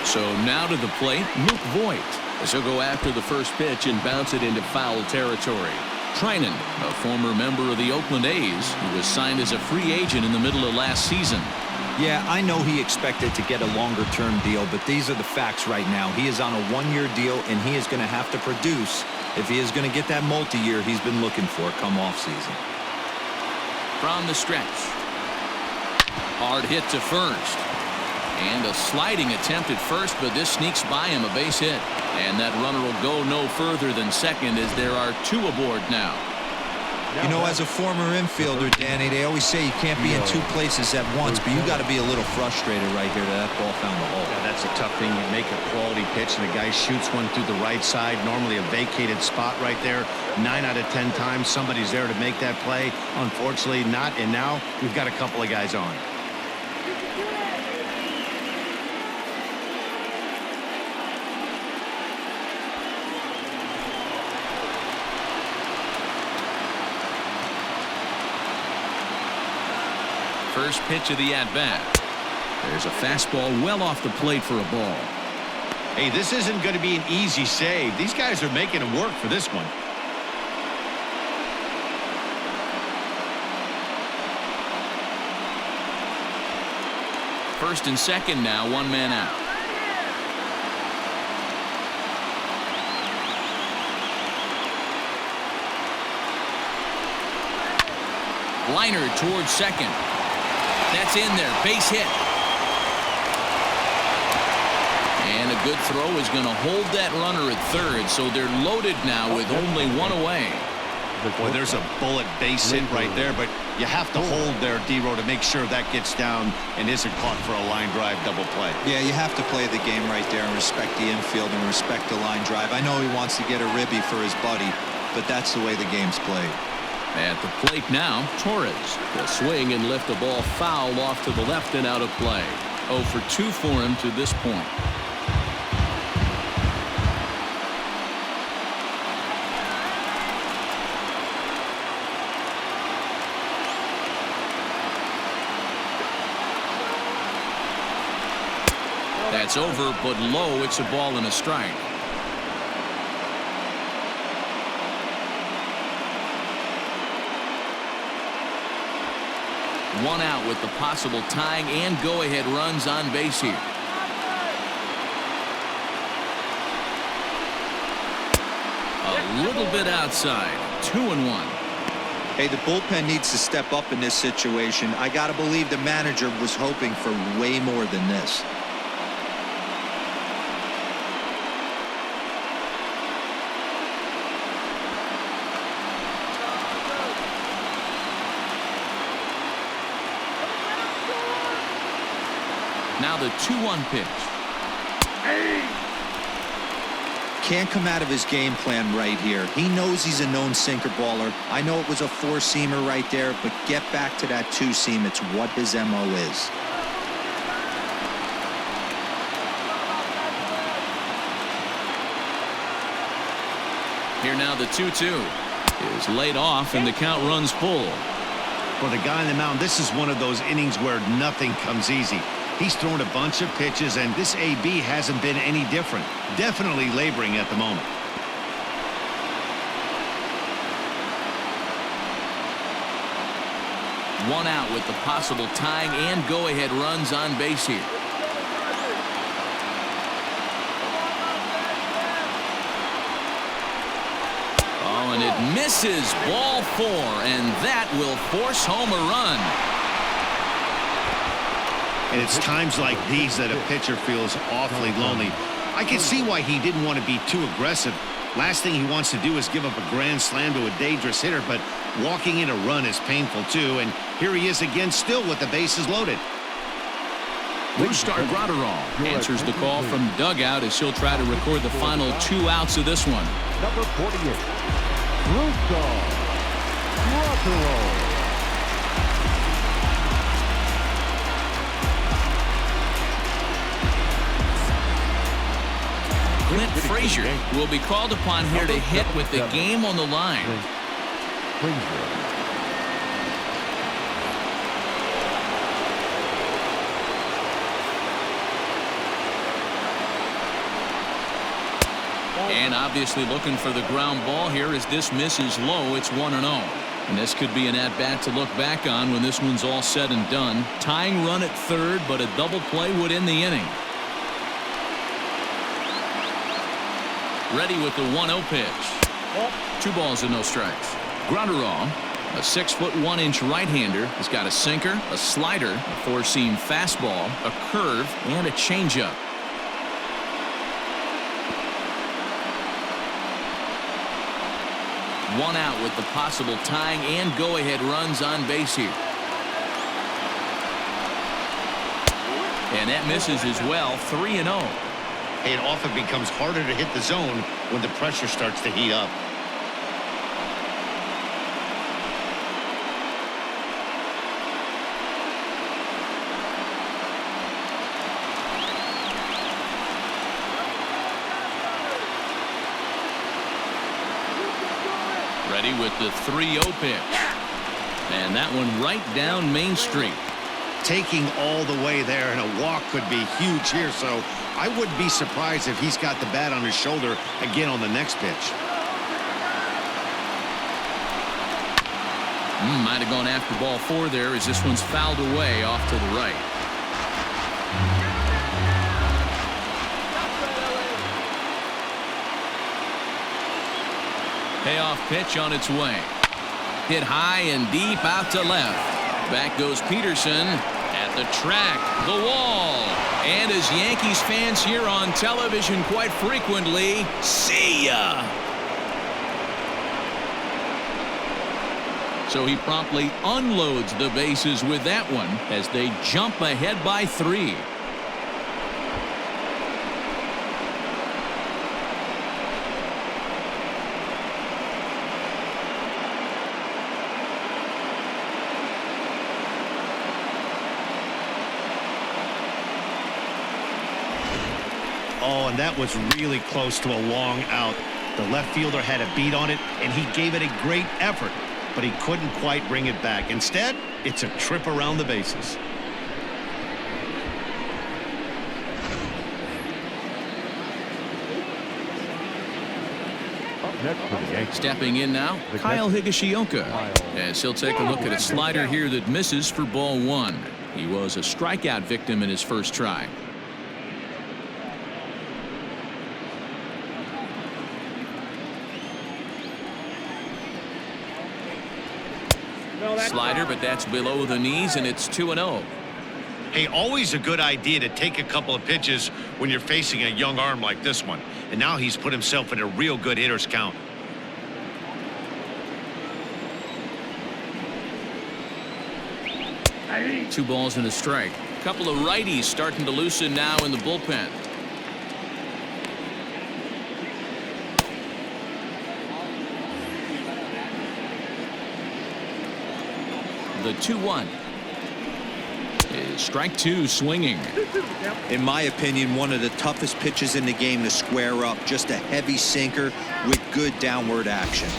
So now to the plate, Luke Voigt, as he'll go after the first pitch and bounce it into foul territory. Trinan, a former member of the Oakland A's, who was signed as a free agent in the middle of last season. Yeah, I know he expected to get a longer-term deal, but these are the facts right now. He is on a 1-year deal, and he is going to have to produce if he is going to get that multi-year he's been looking for come off season. From the stretch. Hard hit to first. And a sliding attempt at first, but this sneaks by him, a base hit. And that runner will go no further than second as there are 2 aboard now. You know, as a former infielder, Danny, they always say you can't be in 2 places at once, but you got to be a little frustrated right here that ball found the hole. Yeah, that's a tough thing. You make a quality pitch and the guy shoots one through the right side, normally a vacated spot right there. 9 out of 10 times somebody's there to make that play. Unfortunately not, and now we've got a couple of guys on. First pitch of the at-bat. There's a fastball well off the plate for a ball. Hey, this isn't going to be an easy save. These guys are making him work for this one. First and second now, 1 man out. Liner towards second. That's in there. Base hit. And a good throw is going to hold that runner at third, so they're loaded now with only 1 away. Boy, there's a bullet base hit right there, but you have to hold there, D-Row, to make sure that gets down and isn't caught for a line drive double play. Yeah, you have to play the game right there and respect the infield and respect the line drive. I know he wants to get a ribby for his buddy, but that's the way the game's played. At the plate now, Torres will swing and lift a ball foul off to the left and out of play. 0 for 2 for him to this point. That's over, but low. It's a ball and a strike. One out with the possible tying and go-ahead runs on base here. A little bit outside. 2-1. Hey, the bullpen needs to step up in this situation. I got to believe the manager was hoping for way more than this. Now the 2-1 pitch. Can't come out of his game plan right here. He knows he's a known sinker baller. I know it was a four-seamer right there, but get back to that two-seam. It's what his MO is. Here now the 2-2 is laid off and the count runs full. For the guy on the mound, this is one of those innings where nothing comes easy. He's thrown a bunch of pitches, and this AB hasn't been any different. Definitely laboring at the moment. One out with the possible tying and go-ahead runs on base here. Oh, and it misses. Ball 4, and that will force home a run. And it's times like these that a pitcher feels awfully lonely. I can see why he didn't want to be too aggressive. Last thing he wants to do is give up a grand slam to a dangerous hitter, but walking in a run is painful too. And here he is again, still with the bases loaded. Blue Star Gratterall answers the call from dugout as he'll try to record the final 2 outs of this one. Number 48, Blue Star Gratterall. Clint Frazier will be called upon here to hit with the game on the line. And obviously looking for the ground ball here as this misses low. It's 1-0. And this could be an at-bat to look back on when this one's all said and done. Tying run at third, but a double play would end the inning. Ready with the 1-0 pitch. 2 balls and no strikes. Gratterall, a 6'1" right-hander, has got a sinker, a slider, a four-seam fastball, a curve, and a changeup. One out with the possible tying and go-ahead runs on base here. And that misses as well. 3-0. It often becomes harder to hit the zone when the pressure starts to heat up. Ready with the 3-0 pitch. And that one right down Main Street. Taking all the way there, and a walk could be huge here, so I wouldn't be surprised if he's got the bat on his shoulder again on the next pitch. Might have gone after ball 4 there as this one's fouled away off to the right. Payoff pitch on its way. Hit high and deep out to left. Back goes Peterson at the track, the wall. And as Yankees fans hear on television quite frequently, see ya. So he promptly unloads the bases with that one as they jump ahead by 3. Oh, and that was really close to a long out. The left fielder had a beat on it, and he gave it a great effort, but he couldn't quite bring it back. Instead, it's a trip around the bases. Stepping in now, Kyle Higashioka, as he'll take a look at a slider here that misses for ball 1. He was a strikeout victim in his first try. Slider, but that's below the knees, and it's 2-0. Hey, always a good idea to take a couple of pitches when you're facing a young arm like this one. And now he's put himself in a real good hitter's count. Two balls and a strike. A couple of righties starting to loosen now in the bullpen. The 2-1. Is strike two swinging. In my opinion, one of the toughest pitches in the game to square up. Just a heavy sinker with good downward action.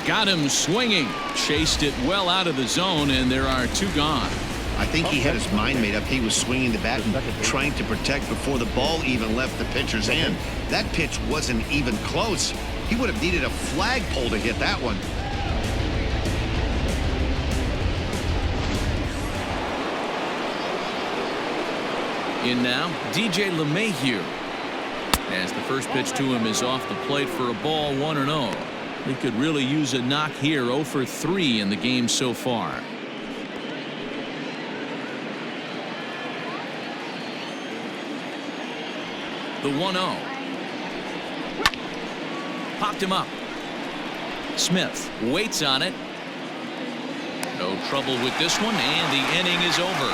Got him swinging. Chased it well out of the zone, and there are two gone. I think he had his mind made up. He was swinging the bat and trying to protect before the ball even left the pitcher's hand. That pitch wasn't even close. He would have needed a flagpole to hit that one. In now, DJ LeMahieu. As the first pitch to him is off the plate for a ball, 1-0. He could really use a knock here. 0 for 3 in the game so far. The 1-0. Popped him up. Smith waits on it. No trouble with this one, and the inning is over.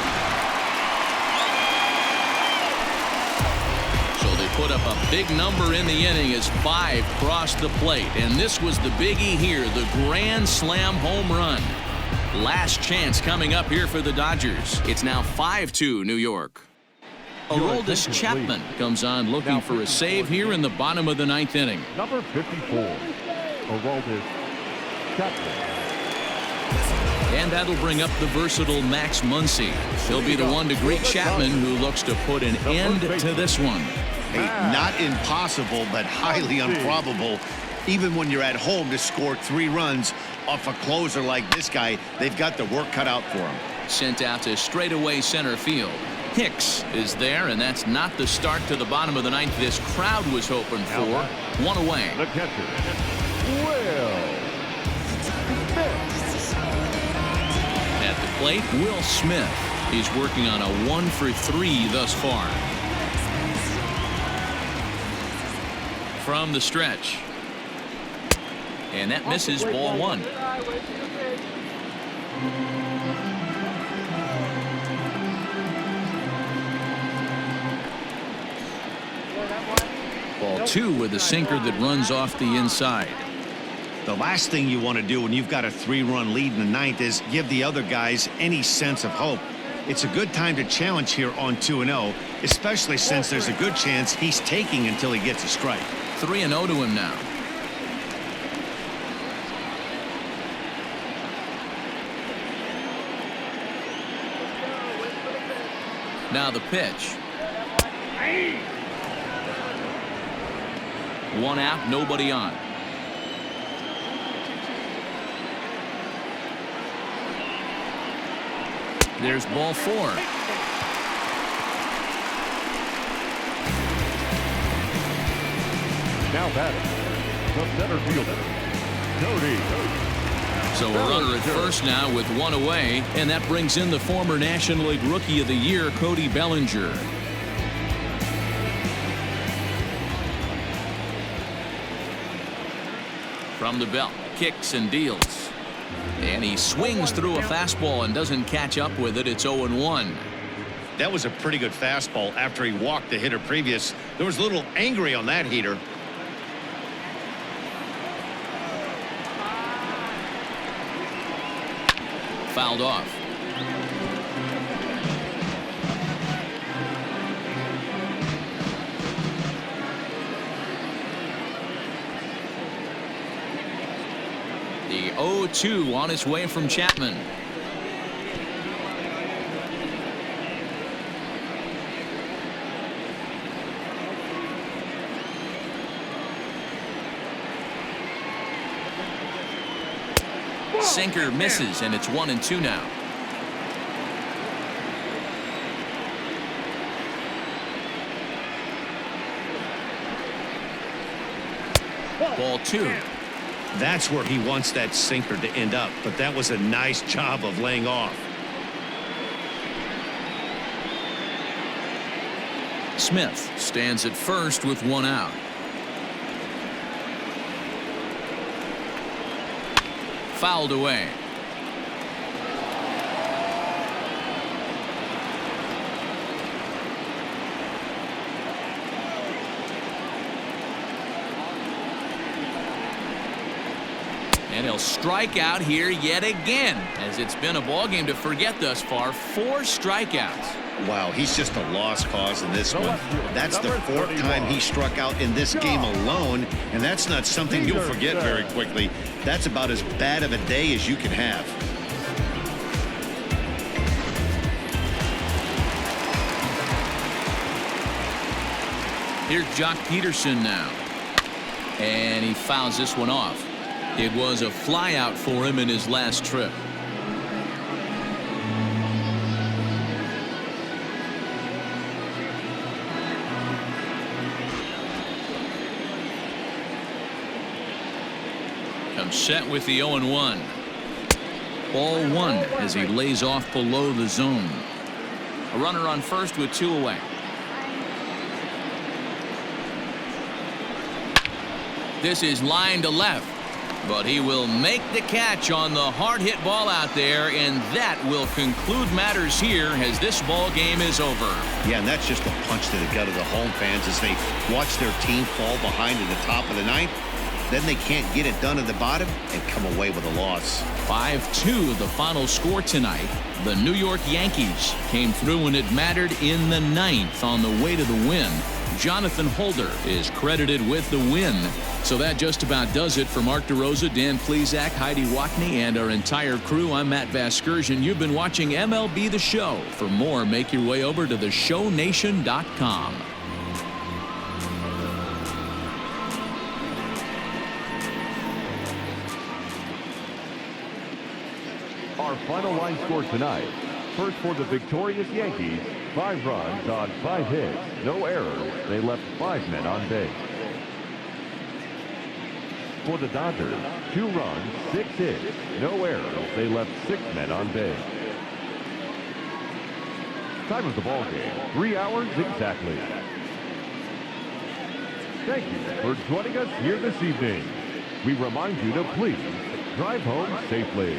So they put up a big number in the inning as 5 crossed the plate. And this was the biggie here, the grand slam home run. Last chance coming up here for the Dodgers. It's now 5-2 New York. Aroldis Chapman comes on looking for a save here in the bottom of the 9th inning. Number 54, Aroldis Chapman. And that'll bring up the versatile Max Muncy. He'll be the one to greet Chapman, who looks to put an end to this one. Hey, not impossible, but highly improbable. Even when you're at home to score 3 runs off a closer like this guy, they've got the work cut out for him. Sent out to straightaway center field. Hicks is there, and that's not the start to the bottom of the 9th this crowd was hoping for. 1 away. The catcher, Will Smith. At the plate, Will Smith. He's working on a 1 for 3 thus far. From the stretch. And that misses, ball 1. Ball 2 with a sinker that runs off the inside. The last thing you want to do when you've got a 3-run lead in the 9th is give the other guys any sense of hope. It's a good time to challenge here on 2-0, especially since there's a good chance he's taking until he gets a strike. 3-0 to him now. Now the pitch. 1 out, nobody on. There's ball 4. Now batting, the center fielder, Cody. So a runner at first now with 1 away, and that brings in the former National League Rookie of the Year, Cody Bellinger. From the belt, kicks and deals. And he swings through a fastball and doesn't catch up with it. It's 0-1. That was a pretty good fastball after he walked the hitter previous. There was a little angry on that heater. Fouled off. The 0-2 on its way from Chapman. Sinker misses, and it's 1-2 now. Ball 2. That's where he wants that sinker to end up, but that was a nice job of laying off. Smith stands at first with 1 out. Fouled away. And he'll strike out here yet again, as it's been a ball game to forget thus far. 4 strikeouts. Wow, he's just a lost cause in this one. That's the 4th time he struck out in this game alone, and that's not something you'll forget very quickly. That's about as bad of a day as you can have. Here's Jock Peterson now. And he fouls this one off. It was a flyout for him in his last trip. Comes set with the 0-1. Ball 1 as he lays off below the zone. A runner on first with 2 away. This is line to left, but he will make the catch on the hard hit ball out there, and that will conclude matters here as this ball game is over. Yeah, and that's just a punch to the gut of the home fans as they watch their team fall behind in the top of the 9th. Then they can't get it done at the bottom and come away with a loss. 5-2 the final score tonight. The New York Yankees came through when it mattered in the 9th on the way to the win. Jonathan Holder is credited with the win. So that just about does it for Mark DeRosa, Dan Plesac, Heidi Wackney, and our entire crew. I'm Matt Vasgersian. You've been watching MLB The Show. For more, make your way over to theshownation.com. Our final line score tonight. First for the victorious Yankees, 5 runs on 5 hits, no errors. They left 5 men on base. For the Dodgers, 2 runs, 6 hits, no errors. They left 6 men on base. Time of the ball game, 3 hours exactly. Thank you for joining us here this evening. We remind you to please drive home safely.